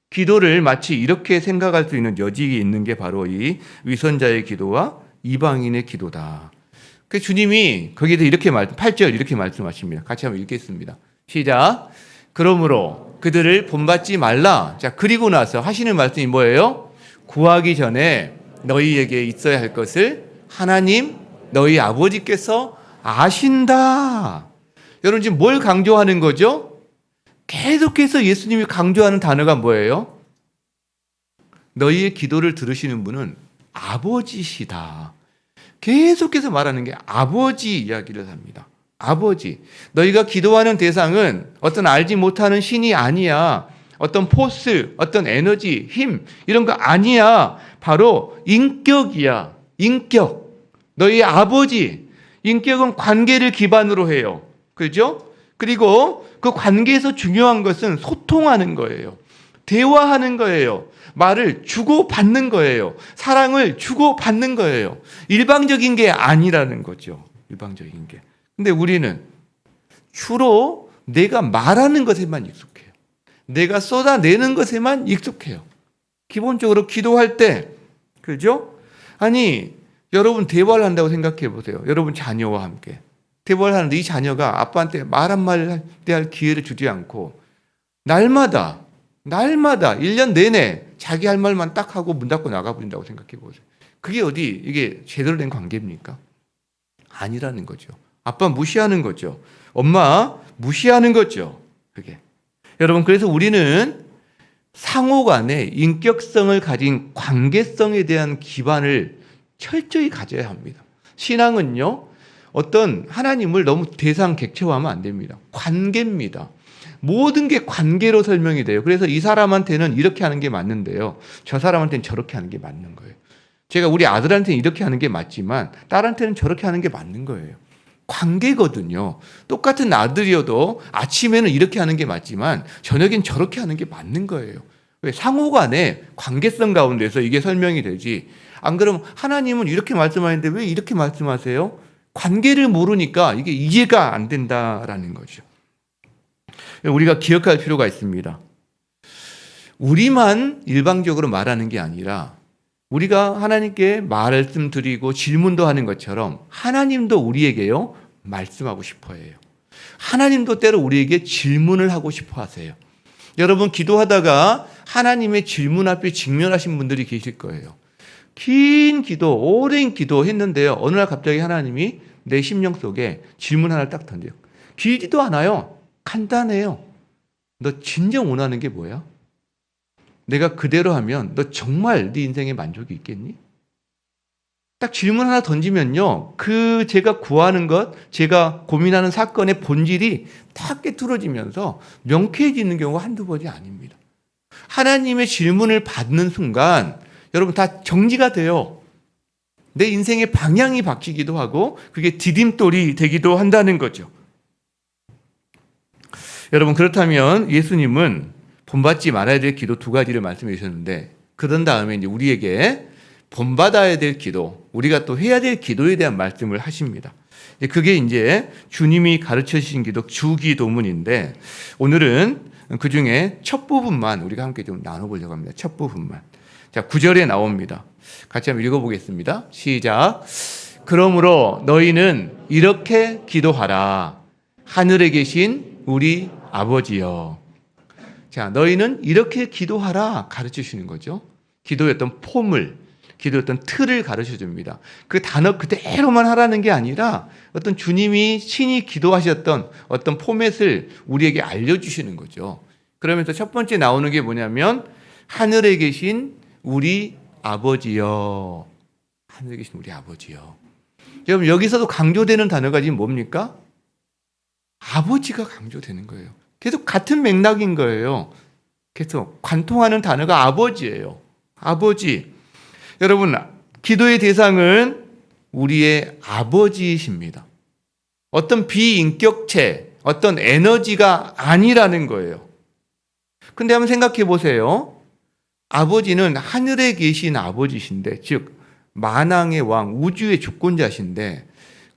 Speaker 1: 기도를 마치 이렇게 생각할 수 있는 여지가 있는 게 바로 이 위선자의 기도와 이방인의 기도다. 그 주님이 거기에서 이렇게 8절 이렇게 말씀하십니다. 같이 한번 읽겠습니다. 시작. 그러므로 그들을 본받지 말라. 자, 그리고 나서 하시는 말씀이 뭐예요? 구하기 전에 너희에게 있어야 할 것을 하나님 너희 아버지께서 아신다. 여러분 지금 뭘 강조하는 거죠? 계속해서 예수님이 강조하는 단어가 뭐예요? 너희의 기도를 들으시는 분은 아버지시다. 계속해서 말하는 게 아버지 이야기를 합니다. 아버지. 너희가 기도하는 대상은 어떤 알지 못하는 신이 아니야. 어떤 포스, 어떤 에너지, 힘 이런 거 아니야. 바로 인격이야. 인격. 너희 아버지. 인격은 관계를 기반으로 해요. 그죠? 그리고 그 관계에서 중요한 것은 소통하는 거예요. 대화하는 거예요. 말을 주고받는 거예요. 사랑을 주고받는 거예요. 일방적인 게 아니라는 거죠. 일방적인 게. 근데 우리는 주로 내가 말하는 것에만 익숙해요. 내가 쏟아내는 것에만 익숙해요. 기본적으로 기도할 때, 그죠? 아니, 여러분 대화를 한다고 생각해 보세요. 여러분 자녀와 함께. 대화를 하는데 이 자녀가 아빠한테 말 한마디를 할 기회를 주지 않고 날마다 1년 내내 자기 할 말만 딱 하고 문 닫고 나가버린다고 생각해 보세요. 그게 어디 이게 제대로 된 관계입니까? 아니라는 거죠. 아빠 무시하는 거죠. 엄마 무시하는 거죠. 그게. 여러분, 그래서 우리는 상호 간의 인격성을 가진 관계성에 대한 기반을 철저히 가져야 합니다. 신앙은요, 어떤 하나님을 너무 대상 객체화하면 안 됩니다. 관계입니다. 모든 게 관계로 설명이 돼요. 그래서 이 사람한테는 이렇게 하는 게 맞는데요, 저 사람한테는 저렇게 하는 게 맞는 거예요. 제가 우리 아들한테는 이렇게 하는 게 맞지만 딸한테는 저렇게 하는 게 맞는 거예요. 관계거든요. 똑같은 아들이어도 아침에는 이렇게 하는 게 맞지만 저녁엔 저렇게 하는 게 맞는 거예요. 왜? 상호 간의 관계성 가운데서 이게 설명이 되지. 안 그러면 하나님은 이렇게 말씀하는데 왜 이렇게 말씀하세요? 관계를 모르니까 이게 이해가 안 된다라는 거죠. 우리가 기억할 필요가 있습니다. 우리만 일방적으로 말하는 게 아니라 우리가 하나님께 말씀드리고 질문도 하는 것처럼 하나님도 우리에게요 말씀하고 싶어 해요. 하나님도 때로 우리에게 질문을 하고 싶어 하세요. 여러분, 기도하다가 하나님의 질문 앞에 직면하신 분들이 계실 거예요. 긴 기도, 오랜 기도 했는데요, 어느 날 갑자기 하나님이 내 심령 속에 질문 하나를 딱 던져요. 길지도 않아요. 간단해요. 너 진정 원하는 게 뭐야? 내가 그대로 하면 너 정말 네 인생에 만족이 있겠니? 딱 질문 하나 던지면요, 그 제가 구하는 것, 제가 고민하는 사건의 본질이 딱 깨뚫어지면서 명쾌해지는 경우가 한두 번이 아닙니다. 하나님의 질문을 받는 순간 여러분 다 정지가 돼요. 내 인생의 방향이 바뀌기도 하고 그게 디딤돌이 되기도 한다는 거죠. 여러분, 그렇다면 예수님은 본받지 말아야 될 기도 두 가지를 말씀해 주셨는데, 그런 다음에 이제 우리에게 본받아야 될 기도, 우리가 또 해야 될 기도에 대한 말씀을 하십니다. 그게 이제 주님이 가르쳐 주신 기도 주기도문인데, 오늘은 그 중에 첫 부분만 우리가 함께 좀 나눠보려고 합니다. 첫 부분만. 자, 9절에 나옵니다. 같이 한번 읽어보겠습니다. 시작. 그러므로 너희는 이렇게 기도하라. 하늘에 계신 우리 아버지여. 자, 너희는 이렇게 기도하라 가르쳐 주시는 거죠. 기도의 어떤 폼을, 기도의 어떤 틀을 가르쳐 줍니다. 그 단어 그대로만 하라는 게 아니라 어떤 주님이 친히 기도하셨던 어떤 포맷을 우리에게 알려주시는 거죠. 그러면서 첫 번째 나오는 게 뭐냐면 하늘에 계신 우리 아버지여. 하늘에 계신 우리 아버지여. 여러분, 여기서도 강조되는 단어가 지금 뭡니까? 아버지가 강조되는 거예요. 계속 같은 맥락인 거예요. 계속 관통하는 단어가 아버지예요. 아버지. 여러분, 기도의 대상은 우리의 아버지이십니다. 어떤 비인격체, 어떤 에너지가 아니라는 거예요. 근데 한번 생각해 보세요. 아버지는 하늘에 계신 아버지신데, 즉 만왕의 왕, 우주의 주권자신데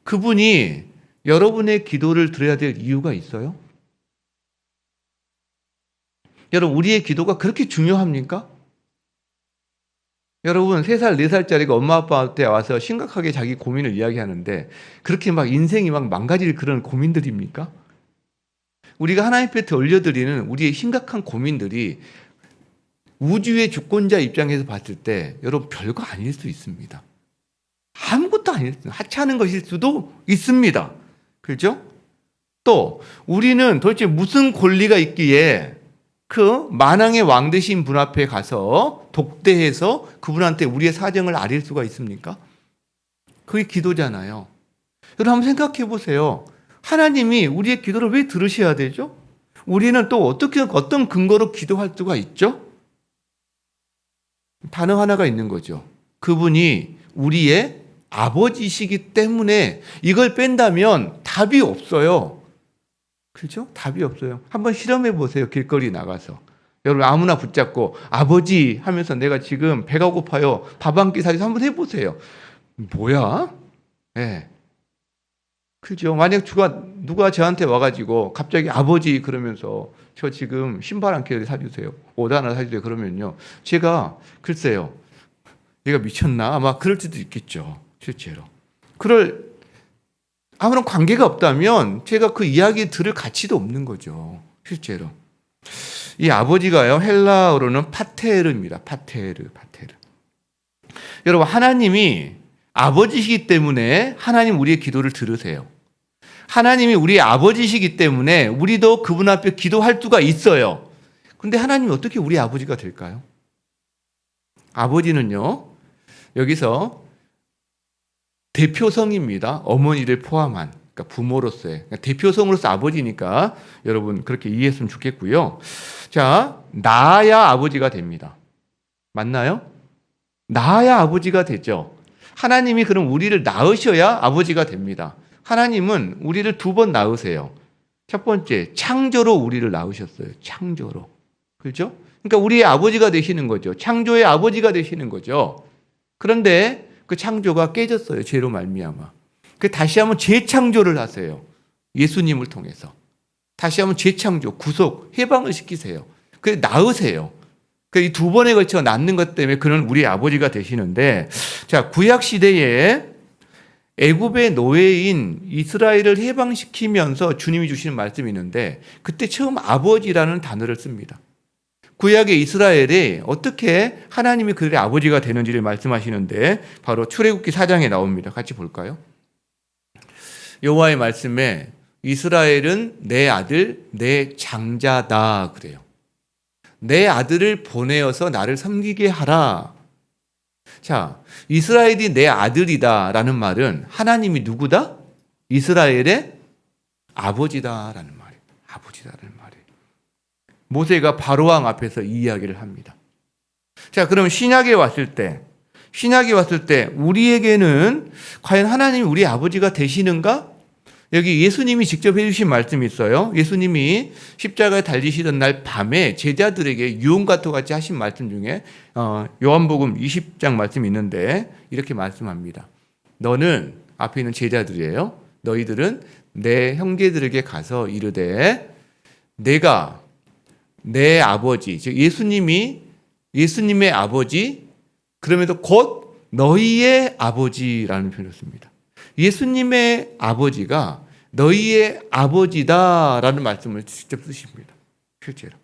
Speaker 1: 그분이 여러분의 기도를 들어야 될 이유가 있어요? 여러분, 우리의 기도가 그렇게 중요합니까? 여러분, 3살, 4살짜리가 엄마 아빠한테 와서 심각하게 자기 고민을 이야기하는데 그렇게 막 인생이 막 망가질 그런 고민들입니까? 우리가 하나님 앞에 올려드리는 우리의 심각한 고민들이 우주의 주권자 입장에서 봤을 때 여러분 별거 아닐 수 있습니다. 아무것도 아닐 수, 하찮은 것일 수도 있습니다. 그렇죠? 또 우리는 도대체 무슨 권리가 있기에 그 만왕의 왕 되신 분 앞에 가서 독대해서 그분한테 우리의 사정을 아릴 수가 있습니까? 그게 기도잖아요. 여러분, 한번 생각해 보세요. 하나님이 우리의 기도를 왜 들으셔야 되죠? 우리는 또 어떤 근거로 기도할 수가 있죠? 단어 하나가 있는 거죠. 그분이 우리의 아버지시기 때문에 이걸 뺀다면 답이 없어요. 그렇죠? 답이 없어요. 한번 실험해 보세요. 길거리 나가서. 여러분 아무나 붙잡고 아버지 하면서 내가 지금 배가 고파요. 밥 한 끼 사주세요. 한번 해보세요. 뭐야? 네. 그죠? 만약 누가 저한테 와가지고 갑자기 아버지 그러면서 저 지금 신발 한 켤레 사주세요. 옷 하나 사주세요. 그러면요. 제가 글쎄요. 얘가 미쳤나? 아마 그럴 수도 있겠죠. 실제로. 아무런 관계가 없다면 제가 그 이야기 들을 가치도 없는 거죠. 실제로. 이 아버지가요. 헬라어로는 파테르입니다. 파테르. 여러분 하나님이 아버지시기 때문에 하나님 우리의 기도를 들으세요. 하나님이 우리의 아버지시기 때문에 우리도 그분 앞에 기도할 수가 있어요. 그런데 하나님이 어떻게 우리 아버지가 될까요? 아버지는요. 여기서 대표성입니다. 어머니를 포함한 그러니까 부모로서의 그러니까 대표성으로서 아버지니까 여러분 그렇게 이해했으면 좋겠고요. 자, 낳아야 아버지가 됩니다. 맞나요? 낳아야 아버지가 되죠. 하나님이 그럼 우리를 낳으셔야 아버지가 됩니다. 하나님은 우리를 2번 낳으세요. 첫 번째, 창조로 우리를 낳으셨어요. 창조로. 그렇죠? 그러니까 우리의 아버지가 되시는 거죠. 창조의 아버지가 되시는 거죠. 그런데 그 창조가 깨졌어요. 죄로 말미암아. 다시 한번 재창조를 하세요. 예수님을 통해서. 다시 한번 재창조, 구속, 해방을 시키세요. 낳으세요. 이 2번에 걸쳐 낳는 것 때문에 그는 우리의 아버지가 되시는데, 자, 구약 시대에 애굽의 노예인 이스라엘을 해방시키면서 주님이 주시는 말씀이 있는데, 그때 처음 아버지라는 단어를 씁니다. 구약의 이스라엘이 어떻게 하나님이 그들의 아버지가 되는지를 말씀하시는데 바로 출애굽기 4장에 나옵니다. 같이 볼까요? 여호와의 말씀에 이스라엘은 내 아들, 내 장자다 그래요. 내 아들을 보내어서 나를 섬기게 하라. 자, 이스라엘이 내 아들이다라는 말은 하나님이 누구다? 이스라엘의 아버지다라는 말이에요. 아버지다라는 말이에요. 모세가 바로왕 앞에서 이 이야기를 합니다. 자, 그럼 신약에 왔을 때 우리에게는 과연 하나님이 우리 아버지가 되시는가? 여기 예수님이 직접 해주신 말씀이 있어요. 예수님이 십자가에 달리시던 날 밤에 제자들에게 유언과도 같이 하신 말씀 중에 요한복음 20장 말씀이 있는데 이렇게 말씀합니다. 너는, 앞에 있는 제자들이에요. 너희들은 내 형제들에게 가서 이르되 내가 내 아버지, 즉 예수님의 아버지, 그럼에도 곧 너희의 아버지라는 표현을 씁니다. 예수님의 아버지가 너희의 아버지다라는 말씀을 직접 쓰십니다. 실제로.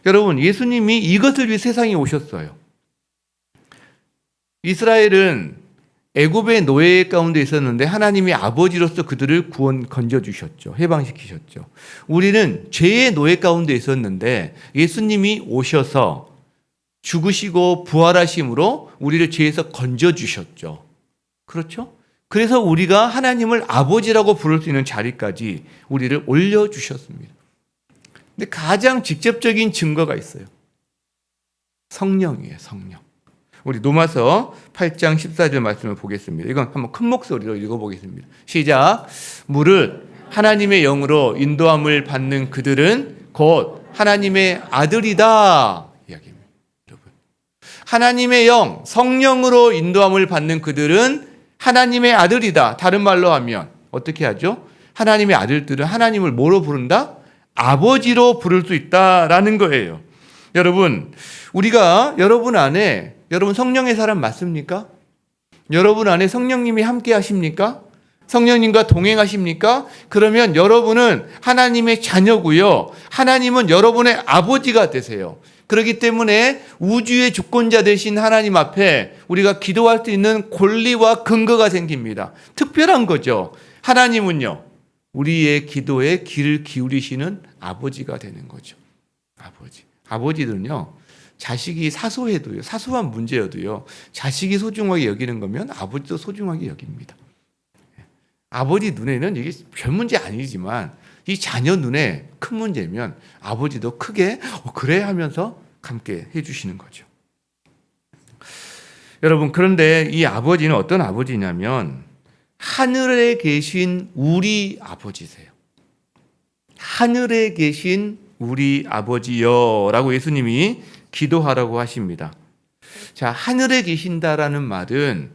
Speaker 1: 여러분, 예수님이 이것을 위해 세상에 오셨어요. 이스라엘은 애굽의 노예 가운데 있었는데 하나님이 아버지로서 그들을 건져주셨죠. 해방시키셨죠. 우리는 죄의 노예 가운데 있었는데 예수님이 오셔서 죽으시고 부활하심으로 우리를 죄에서 건져주셨죠. 그렇죠? 그래서 우리가 하나님을 아버지라고 부를 수 있는 자리까지 우리를 올려주셨습니다. 근데 가장 직접적인 증거가 있어요. 성령이에요, 성령. 우리 로마서 8장 14절 말씀을 보겠습니다. 이건 한번 큰 목소리로 읽어보겠습니다. 시작. 무릇 하나님의 영으로 인도함을 받는 그들은 곧 하나님의 아들이다. 이야기입니다. 여러분, 하나님의 영, 성령으로 인도함을 받는 그들은 하나님의 아들이다. 다른 말로 하면 어떻게 하죠? 하나님의 아들들은 하나님을 뭐로 부른다? 아버지로 부를 수 있다라는 거예요. 여러분, 우리가 여러분 안에 여러분 성령의 사람 맞습니까? 여러분 안에 성령님이 함께 하십니까? 성령님과 동행하십니까? 그러면 여러분은 하나님의 자녀고요. 하나님은 여러분의 아버지가 되세요. 그렇기 때문에 우주의 주권자 되신 하나님 앞에 우리가 기도할 수 있는 권리와 근거가 생깁니다. 특별한 거죠. 하나님은요, 우리의 기도에 귀를 기울이시는 아버지가 되는 거죠. 아버지. 아버지들은요, 자식이 사소해도요, 사소한 문제여도요, 자식이 소중하게 여기는 거면 아버지도 소중하게 여깁니다. 아버지 눈에는 이게 별 문제 아니지만 이 자녀 눈에 큰 문제면 아버지도 크게 그래 하면서 함께 해주시는 거죠. 여러분, 그런데 이 아버지는 어떤 아버지냐면 하늘에 계신 우리 아버지세요. 하늘에 계신 우리 아버지여라고 예수님이 기도하라고 하십니다. 자, 하늘에 계신다라는 말은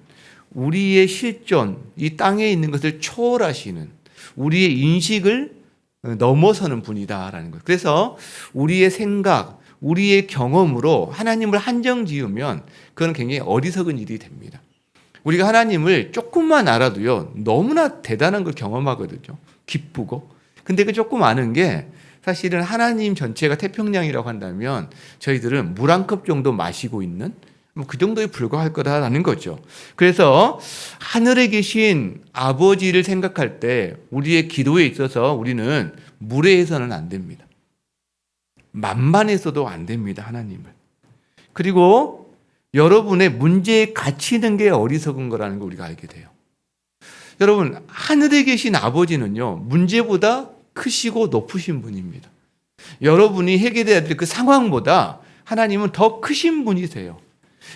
Speaker 1: 우리의 실존, 이 땅에 있는 것을 초월하시는, 우리의 인식을 넘어서는 분이다라는 거예요. 그래서 우리의 생각, 우리의 경험으로 하나님을 한정 지으면 그건 굉장히 어리석은 일이 됩니다. 우리가 하나님을 조금만 알아도요, 너무나 대단한 걸 경험하거든요. 기쁘고. 근데 그 조금 아는 게 사실은 하나님 전체가 태평양이라고 한다면 저희들은 물 한 컵 정도 마시고 있는 그 정도에 불과할 거다라는 거죠. 그래서 하늘에 계신 아버지를 생각할 때 우리의 기도에 있어서 우리는 무례해서는 안 됩니다. 만만해서도 안 됩니다, 하나님을. 그리고 여러분의 문제에 갇히는 게 어리석은 거라는 걸 우리가 알게 돼요. 여러분, 하늘에 계신 아버지는요, 문제보다 크시고 높으신 분입니다. 여러분이 해결해야 될 그 상황보다 하나님은 더 크신 분이세요.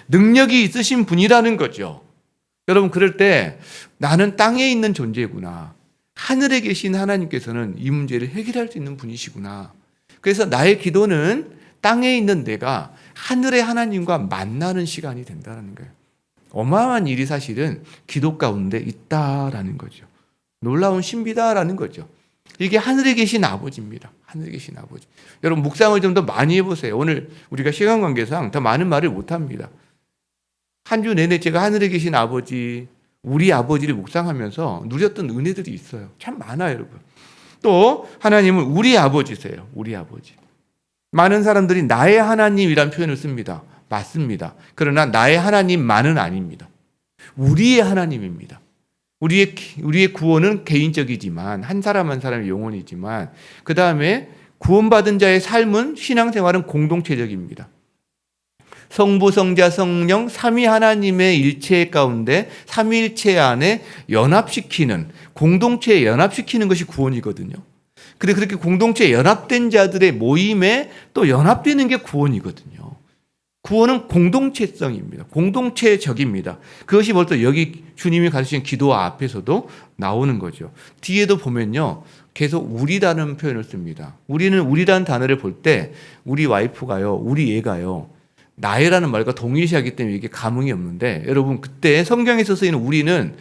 Speaker 1: 능력이 있으신 분이라는 거죠. 여러분, 그럴 때 나는 땅에 있는 존재구나. 하늘에 계신 하나님께서는 이 문제를 해결할 수 있는 분이시구나. 그래서 나의 기도는 땅에 있는 내가 하늘의 하나님과 만나는 시간이 된다는 거예요. 어마어마한 일이 사실은 기도 가운데 있다라는 거죠. 놀라운 신비다라는 거죠. 이게 하늘에 계신 아버지입니다. 하늘에 계신 아버지. 여러분, 묵상을 좀 더 많이 해보세요. 오늘 우리가 시간 관계상 더 많은 말을 못합니다. 한 주 내내 제가 하늘에 계신 아버지, 우리 아버지를 묵상하면서 누렸던 은혜들이 있어요. 참 많아요, 여러분. 또 하나님은 우리 아버지세요. 우리 아버지. 많은 사람들이 나의 하나님이란 표현을 씁니다. 맞습니다. 그러나 나의 하나님만은 아닙니다. 우리의 하나님입니다. 우리의 구원은 개인적이지만 한 사람 한 사람의 영혼이지만 그 다음에 구원받은 자의 삶은 신앙생활은 공동체적입니다. 성부, 성자, 성령 삼위 하나님의 일체 가운데 삼위일체 안에 연합시키는, 공동체에 연합시키는 것이 구원이거든요. 근데 그렇게 공동체에 연합된 자들의 모임에 또 연합되는 게 구원이거든요. 구원은 공동체성입니다. 공동체적입니다. 그것이 벌써 여기 주님이 가르치신 기도 앞에서도 나오는 거죠. 뒤에도 보면요, 계속 우리라는 표현을 씁니다. 우리는 우리라는 단어를 볼 때 우리 와이프가요, 우리 얘가요, 나의라는 말과 동일시하기 때문에 이게 감흥이 없는데, 여러분, 그때 성경에서 쓰이는 우리는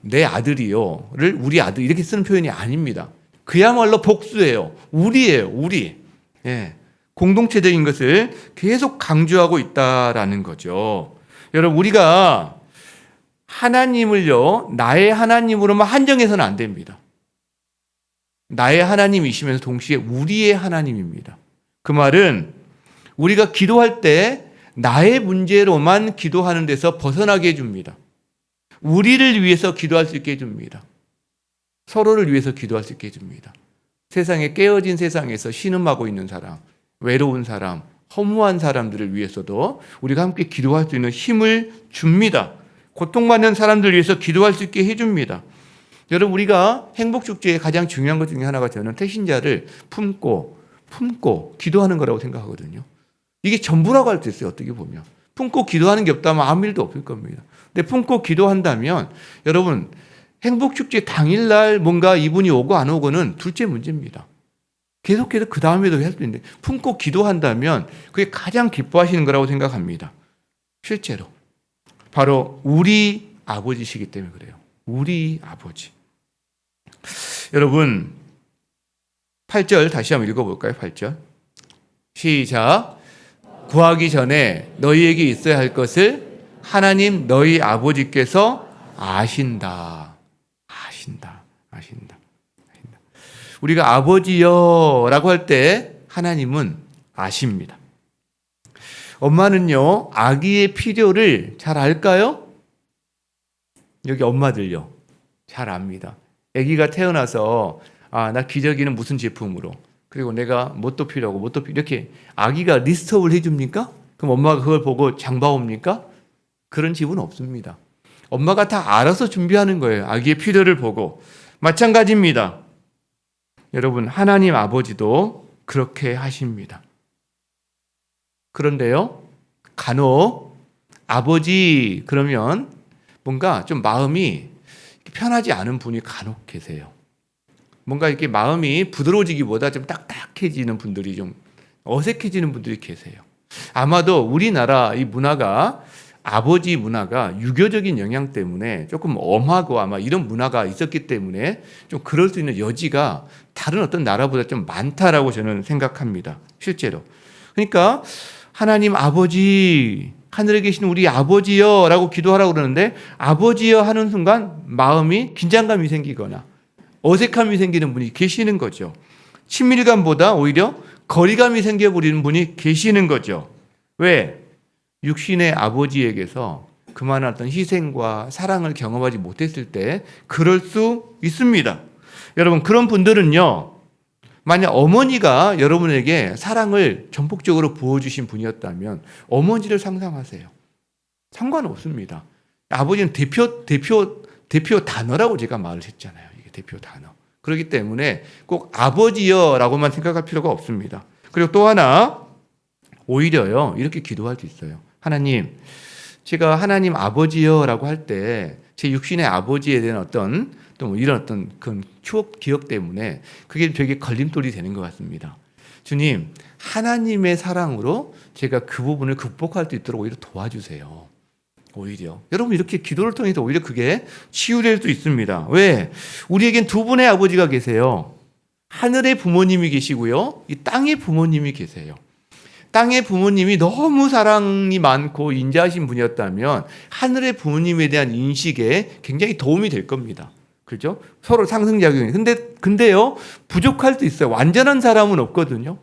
Speaker 1: 내 아들이요를 우리 아들 이렇게 쓰는 표현이 아닙니다. 그야말로 복수예요. 우리예요, 우리. 예. 공동체적인 것을 계속 강조하고 있다라는 거죠. 여러분, 우리가 하나님을요, 나의 하나님으로만 한정해서는 안 됩니다. 나의 하나님이시면서 동시에 우리의 하나님입니다. 그 말은 우리가 기도할 때 나의 문제로만 기도하는 데서 벗어나게 해줍니다. 우리를 위해서 기도할 수 있게 해줍니다. 서로를 위해서 기도할 수 있게 해줍니다. 세상에, 깨어진 세상에서 신음하고 있는 사람, 외로운 사람, 허무한 사람들을 위해서도 우리가 함께 기도할 수 있는 힘을 줍니다. 고통받는 사람들을 위해서 기도할 수 있게 해줍니다. 여러분, 우리가 행복축제의 가장 중요한 것 중에 하나가 저는 태신자를 품고 기도하는 거라고 생각하거든요. 이게 전부라고 할 수 있어요, 어떻게 보면. 품고 기도하는 게 없다면 아무 일도 없을 겁니다. 근데 품고 기도한다면 여러분, 행복축제 당일날 뭔가 이분이 오고 안 오고는 둘째 문제입니다. 계속해서 그 다음에도 할 수 있는데 품고 기도한다면 그게 가장 기뻐하시는 거라고 생각합니다. 실제로. 바로 우리 아버지시기 때문에 그래요. 우리 아버지. 여러분, 8절 다시 한번 읽어볼까요? 8절. 시작. 구하기 전에 너희에게 있어야 할 것을 하나님 너희 아버지께서 아신다. 우리가 아버지여라고 할 때 하나님은 아십니다. 엄마는요, 아기의 필요를 잘 알까요? 여기 엄마들요, 잘 압니다. 아기가 태어나서 나 기저귀는 무슨 제품으로, 그리고 내가 뭣도 필요하고 뭣도 이렇게 아기가 리스트업을 해줍니까? 그럼 엄마가 그걸 보고 장봐옵니까? 그런 집은 없습니다. 엄마가 다 알아서 준비하는 거예요. 아기의 필요를 보고. 마찬가지입니다. 여러분, 하나님 아버지도 그렇게 하십니다. 그런데요, 간혹 아버지 그러면 뭔가 좀 마음이 편하지 않은 분이 간혹 계세요. 뭔가 이렇게 마음이 부드러워지기보다 좀 딱딱해지는 분들이, 좀 어색해지는 분들이 계세요. 아마도 우리나라 이 문화가, 아버지 문화가 유교적인 영향 때문에 조금 엄하고 아마 이런 문화가 있었기 때문에 좀 그럴 수 있는 여지가 다른 어떤 나라보다 좀 많다라고 저는 생각합니다. 실제로. 그러니까 하나님 아버지, 하늘에 계신 우리 아버지여 라고 기도하라고 그러는데, 아버지여 하는 순간 마음이 긴장감이 생기거나 어색함이 생기는 분이 계시는 거죠. 친밀감보다 오히려 거리감이 생겨버리는 분이 계시는 거죠. 왜? 육신의 아버지에게서 그만한 어떤 희생과 사랑을 경험하지 못했을 때 그럴 수 있습니다. 여러분, 그런 분들은요, 만약 어머니가 여러분에게 사랑을 전폭적으로 부어주신 분이었다면 어머니를 상상하세요. 상관없습니다. 아버지는 대표 단어라고 제가 말을 했잖아요. 이게 대표 단어. 그렇기 때문에 꼭 아버지여라고만 생각할 필요가 없습니다. 그리고 또 하나, 오히려요, 이렇게 기도할 수 있어요. 하나님, 제가 하나님 아버지여라고 할 때 제 육신의 아버지에 대한 어떤 또 이런 어떤 그 추억, 기억 때문에 그게 되게 걸림돌이 되는 것 같습니다. 주님, 하나님의 사랑으로 제가 그 부분을 극복할 수 있도록 오히려 도와주세요. 오히려 여러분, 이렇게 기도를 통해서 오히려 그게 치유될 수 있습니다. 왜? 우리에겐 두 분의 아버지가 계세요. 하늘의 부모님이 계시고요, 이 땅의 부모님이 계세요. 땅의 부모님이 너무 사랑이 많고 인자하신 분이었다면 하늘의 부모님에 대한 인식에 굉장히 도움이 될 겁니다. 그죠? 서로 상승작용이. 근데요, 부족할 수 있어요. 완전한 사람은 없거든요.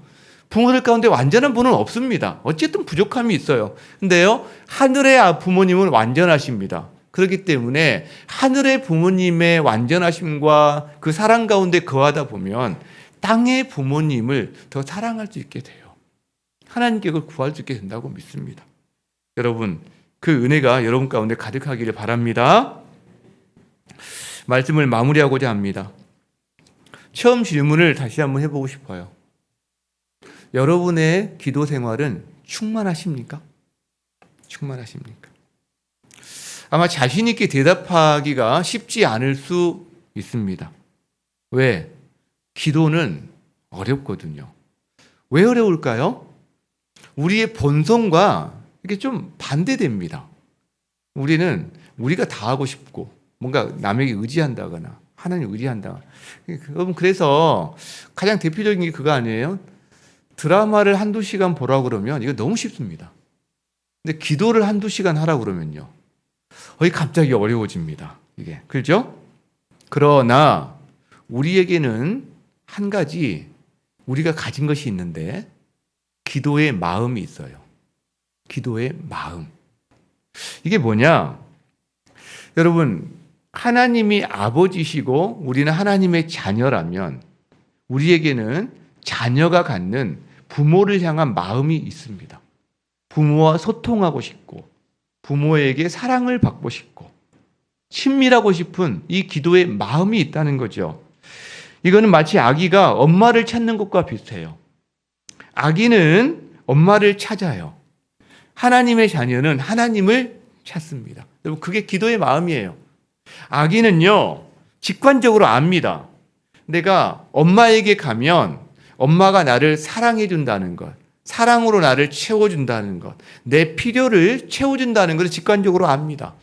Speaker 1: 부모들 가운데 완전한 분은 없습니다. 어쨌든 부족함이 있어요. 근데요, 하늘의 부모님은 완전하십니다. 그렇기 때문에 하늘의 부모님의 완전하심과 그 사랑 가운데 거하다 보면 땅의 부모님을 더 사랑할 수 있게 돼요. 하나님께 그걸 구할 수 있게 된다고 믿습니다. 여러분, 그 은혜가 여러분 가운데 가득하기를 바랍니다. 말씀을 마무리하고자 합니다. 처음 질문을 다시 한번 해보고 싶어요. 여러분의 기도 생활은 충만하십니까? 충만하십니까? 아마 자신 있게 대답하기가 쉽지 않을 수 있습니다. 왜? 기도는 어렵거든요. 왜 어려울까요? 우리의 본성과 이게 좀 반대됩니다. 우리는 우리가 다 하고 싶고 뭔가 남에게 의지한다거나 하나님 의지한다. 여러분, 그래서 가장 대표적인 게 그거 아니에요? 드라마를 한두 시간 보라고 그러면 이거 너무 쉽습니다. 근데 기도를 한두 시간 하라고 그러면요, 거의 갑자기 어려워집니다. 이게. 그렇죠? 그러나 우리에게는 한 가지 우리가 가진 것이 있는데, 기도의 마음이 있어요. 기도의 마음. 이게 뭐냐? 여러분, 하나님이 아버지시고 우리는 하나님의 자녀라면 우리에게는 자녀가 갖는 부모를 향한 마음이 있습니다. 부모와 소통하고 싶고 부모에게 사랑을 받고 싶고 친밀하고 싶은 이 기도의 마음이 있다는 거죠. 이거는 마치 아기가 엄마를 찾는 것과 비슷해요. 아기는 엄마를 찾아요. 하나님의 자녀는 하나님을 찾습니다. 여러분, 그게 기도의 마음이에요. 아기는요, 직관적으로 압니다. 내가 엄마에게 가면 엄마가 나를 사랑해 준다는 것, 사랑으로 나를 채워준다는 것, 내 필요를 채워준다는 것을 직관적으로 압니다.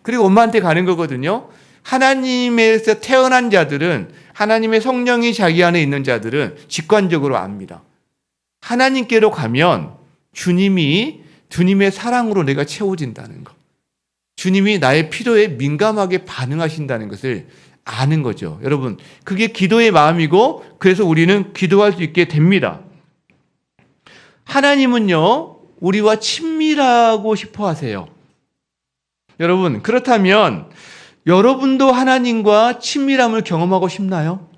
Speaker 1: 그리고 엄마한테 가는 거거든요. 하나님에서 태어난 자들은, 하나님의 성령이 자기 안에 있는 자들은 직관적으로 압니다. 하나님께로 가면 주님의 사랑으로 내가 채워진다는 것, 주님이 나의 필요에 민감하게 반응하신다는 것을 아는 거죠. 여러분, 그게 기도의 마음이고, 그래서 우리는 기도할 수 있게 됩니다. 하나님은요, 우리와 친밀하고 싶어 하세요. 여러분, 그렇다면 여러분도 하나님과 친밀함을 경험하고 싶나요?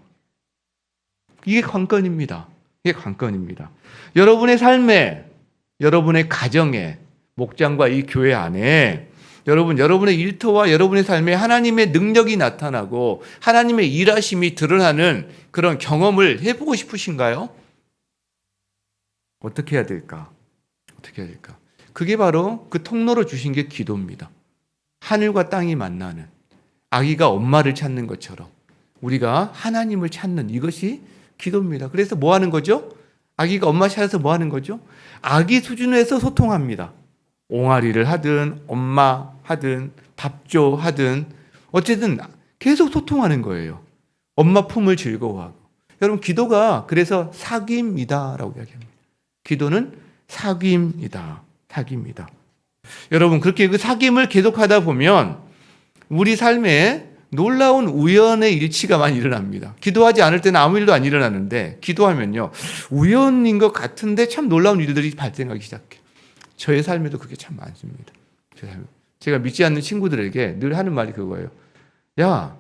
Speaker 1: 이게 관건입니다. 이게 관건입니다. 여러분의 삶에, 여러분의 가정에, 목장과 이 교회 안에 여러분의 일터와 여러분의 삶에 하나님의 능력이 나타나고 하나님의 일하심이 드러나는 그런 경험을 해보고 싶으신가요? 어떻게 해야 될까? 어떻게 해야 될까? 그게 바로 그 통로로 주신 게 기도입니다. 하늘과 땅이 만나는, 아기가 엄마를 찾는 것처럼 우리가 하나님을 찾는 이것이 기도입니다. 그래서 뭐 하는 거죠? 아기가 엄마 찾아서 뭐 하는 거죠? 아기 수준에서 소통합니다. 옹알이를 하든 엄마 하든 밥줘 하든 어쨌든 계속 소통하는 거예요. 엄마 품을 즐거워하고. 여러분, 기도가 그래서 사귐이다라고 이야기합니다. 기도는 사귐이다. 사귐이다. 여러분, 그렇게 그 사귐을 계속하다 보면 우리 삶에 놀라운 우연의 일치가 많이 일어납니다. 기도하지 않을 때는 아무 일도 안 일어나는데 기도하면요, 우연인 것 같은데 참 놀라운 일들이 발생하기 시작해요. 저의 삶에도 그게 참 많습니다. 제가 믿지 않는 친구들에게 늘 하는 말이 그거예요. 야,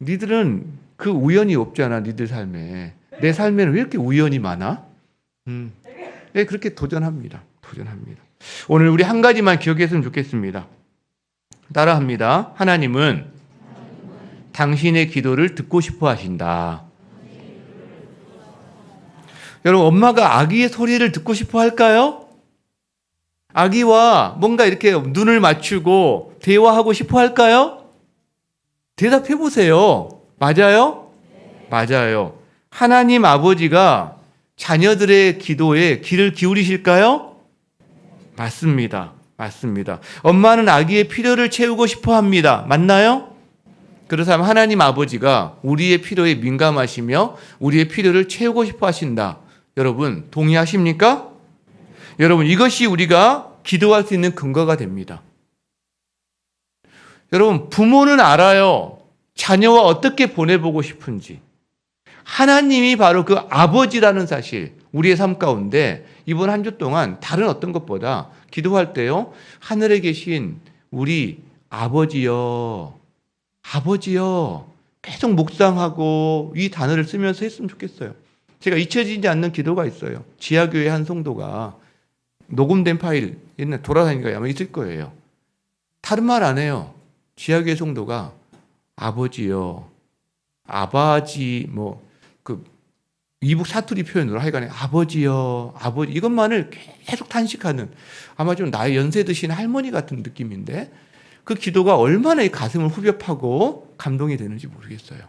Speaker 1: 니들은 그 우연이 없잖아. 니들 삶에. 내 삶에는 왜 이렇게 우연이 많아? 네, 그렇게 도전합니다. 오늘 우리 한 가지만 기억했으면 좋겠습니다. 따라합니다. 하나님은 당신의 기도를 듣고 싶어 하신다. 여러분, 엄마가 아기의 소리를 듣고 싶어 할까요? 아기와 뭔가 이렇게 눈을 맞추고 대화하고 싶어 할까요? 대답해 보세요. 맞아요? 맞아요. 하나님 아버지가 자녀들의 기도에 귀를 기울이실까요? 맞습니다. 엄마는 아기의 필요를 채우고 싶어 합니다. 맞나요? 그렇다면 하나님 아버지가 우리의 필요에 민감하시며 우리의 필요를 채우고 싶어 하신다. 여러분, 동의하십니까? 여러분, 이것이 우리가 기도할 수 있는 근거가 됩니다. 여러분, 부모는 알아요. 자녀와 어떻게 보내보고 싶은지. 하나님이 바로 그 아버지라는 사실, 우리의 삶 가운데 이번 한 주 동안 다른 어떤 것보다 기도할 때요, 하늘에 계신 우리 아버지여, 계속 묵상하고 이 단어를 쓰면서 했으면 좋겠어요. 제가 잊혀지지 않는 기도가 있어요. 지하교회 한 성도가 녹음된 파일 옛날 돌아다니니까 아마 있을 거예요. 다른 말 안 해요. 지하교회 성도가 아버지요, 아바지 이북 사투리 표현으로 하여간에 아버지요, 아버지, 이것만을 계속 탄식하는, 아마 좀 나이 연세 드신 할머니 같은 느낌인데 그 기도가 얼마나 이 가슴을 후벼 파고 감동이 되는지 모르겠어요.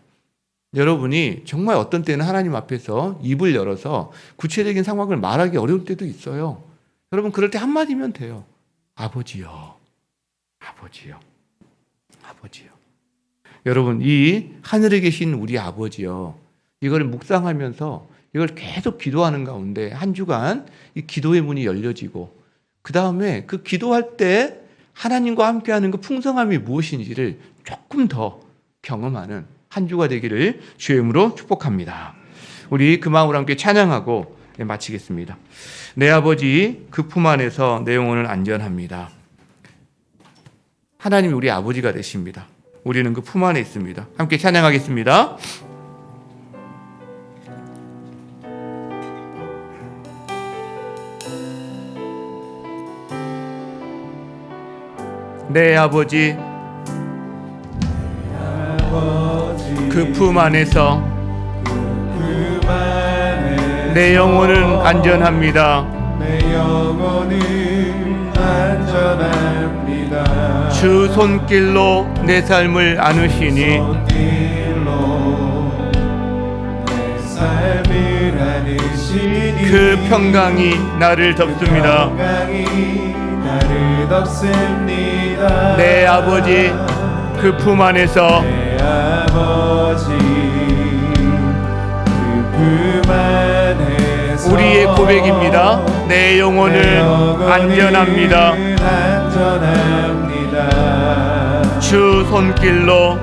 Speaker 1: 여러분이 정말 어떤 때는 하나님 앞에서 입을 열어서 구체적인 상황을 말하기 어려울 때도 있어요. 여러분, 그럴 때 한마디면 돼요. 아버지요. 여러분, 이 하늘에 계신 우리 아버지요, 이걸 묵상하면서 이걸 계속 기도하는 가운데 한 주간 이 기도의 문이 열려지고, 그 다음에 그 기도할 때 하나님과 함께하는 그 풍성함이 무엇인지를 조금 더 경험하는 한 주가 되기를 주의 이름으로 축복합니다. 우리 그 마음으로 함께 찬양하고 마치겠습니다. 내 아버지, 그 품 안에서 내 영혼은 안전합니다. 하나님이 우리 아버지가 되십니다. 우리는 그 품 안에 있습니다. 함께 찬양하겠습니다. 내 아버지, 그 품 안에서 내 영혼은 안전합니다. 주 손길로 내 삶을 안으시니 그 평강이 나를 덮습니다. 내 아버지, 그 품 안에서 우리의 고백입니다. 내 영혼은 안전합니다. 주 손길로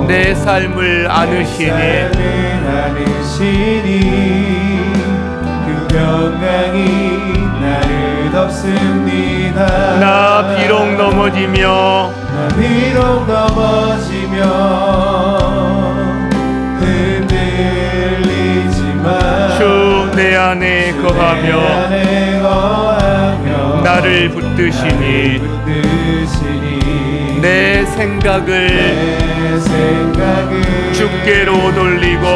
Speaker 1: 내 삶을 안으시니
Speaker 3: 그 평강이 나를 덮습니다.
Speaker 1: 나 비록 넘어지며
Speaker 3: 흔들리지만
Speaker 1: 주 내 안에 거하며 나를 붙드시니 내 생각을 주께로 돌리고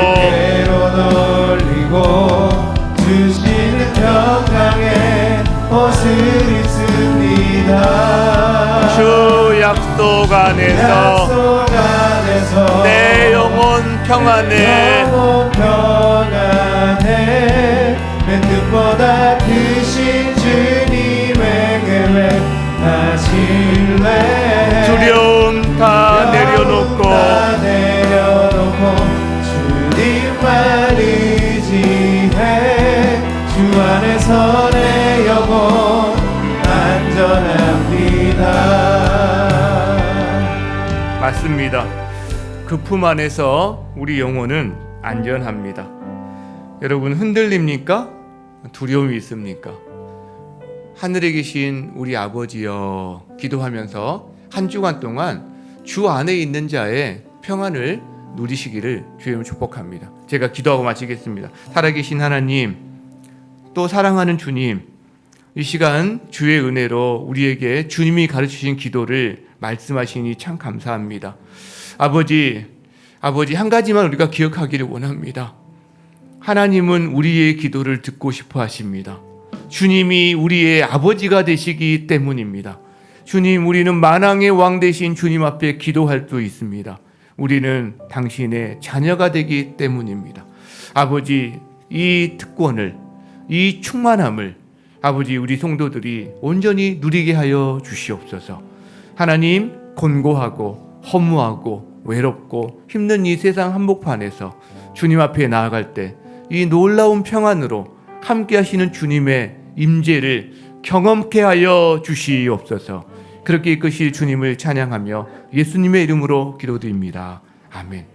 Speaker 3: 주시는 평강의 옷을 입습니다.
Speaker 1: 주 약속 안에서
Speaker 3: 약속 안에서
Speaker 1: 내 영혼 평안에
Speaker 3: 영혼 평안에 내 뜻보다 크신 주님의 계획 하실래.
Speaker 1: 두려움 다 내려놓고
Speaker 3: 다 내려놓고 주님만 의지해. 주 안에서 내 영혼 안전합니다.
Speaker 1: 맞습니다. 그 품 안에서 우리 영혼은 안전합니다. 여러분 흔들립니까? 두려움이 있습니까? 하늘에 계신 우리 아버지여 기도하면서 한 주간 동안 주 안에 있는 자의 평안을 누리시기를 주님을 축복합니다. 제가 기도하고 마치겠습니다. 살아계신 하나님, 또 사랑하는 주님, 이 시간 주의 은혜로 우리에게 주님이 가르치신 기도를 말씀하시니 참 감사합니다. 아버지 한 가지만 우리가 기억하기를 원합니다. 하나님은 우리의 기도를 듣고 싶어 하십니다. 주님이 우리의 아버지가 되시기 때문입니다. 주님, 우리는 만왕의 왕 되신 주님 앞에 기도할 수 있습니다. 우리는 당신의 자녀가 되기 때문입니다. 아버지, 이 특권을, 이 충만함을 아버지 우리 성도들이 온전히 누리게 하여 주시옵소서. 하나님, 곤고하고 허무하고 외롭고 힘든 이 세상 한복판에서 주님 앞에 나아갈 때 이 놀라운 평안으로 함께 하시는 주님의 임재를 경험케 하여 주시옵소서. 그렇게 이끄실 주님을 찬양하며 예수님의 이름으로 기도드립니다. 아멘.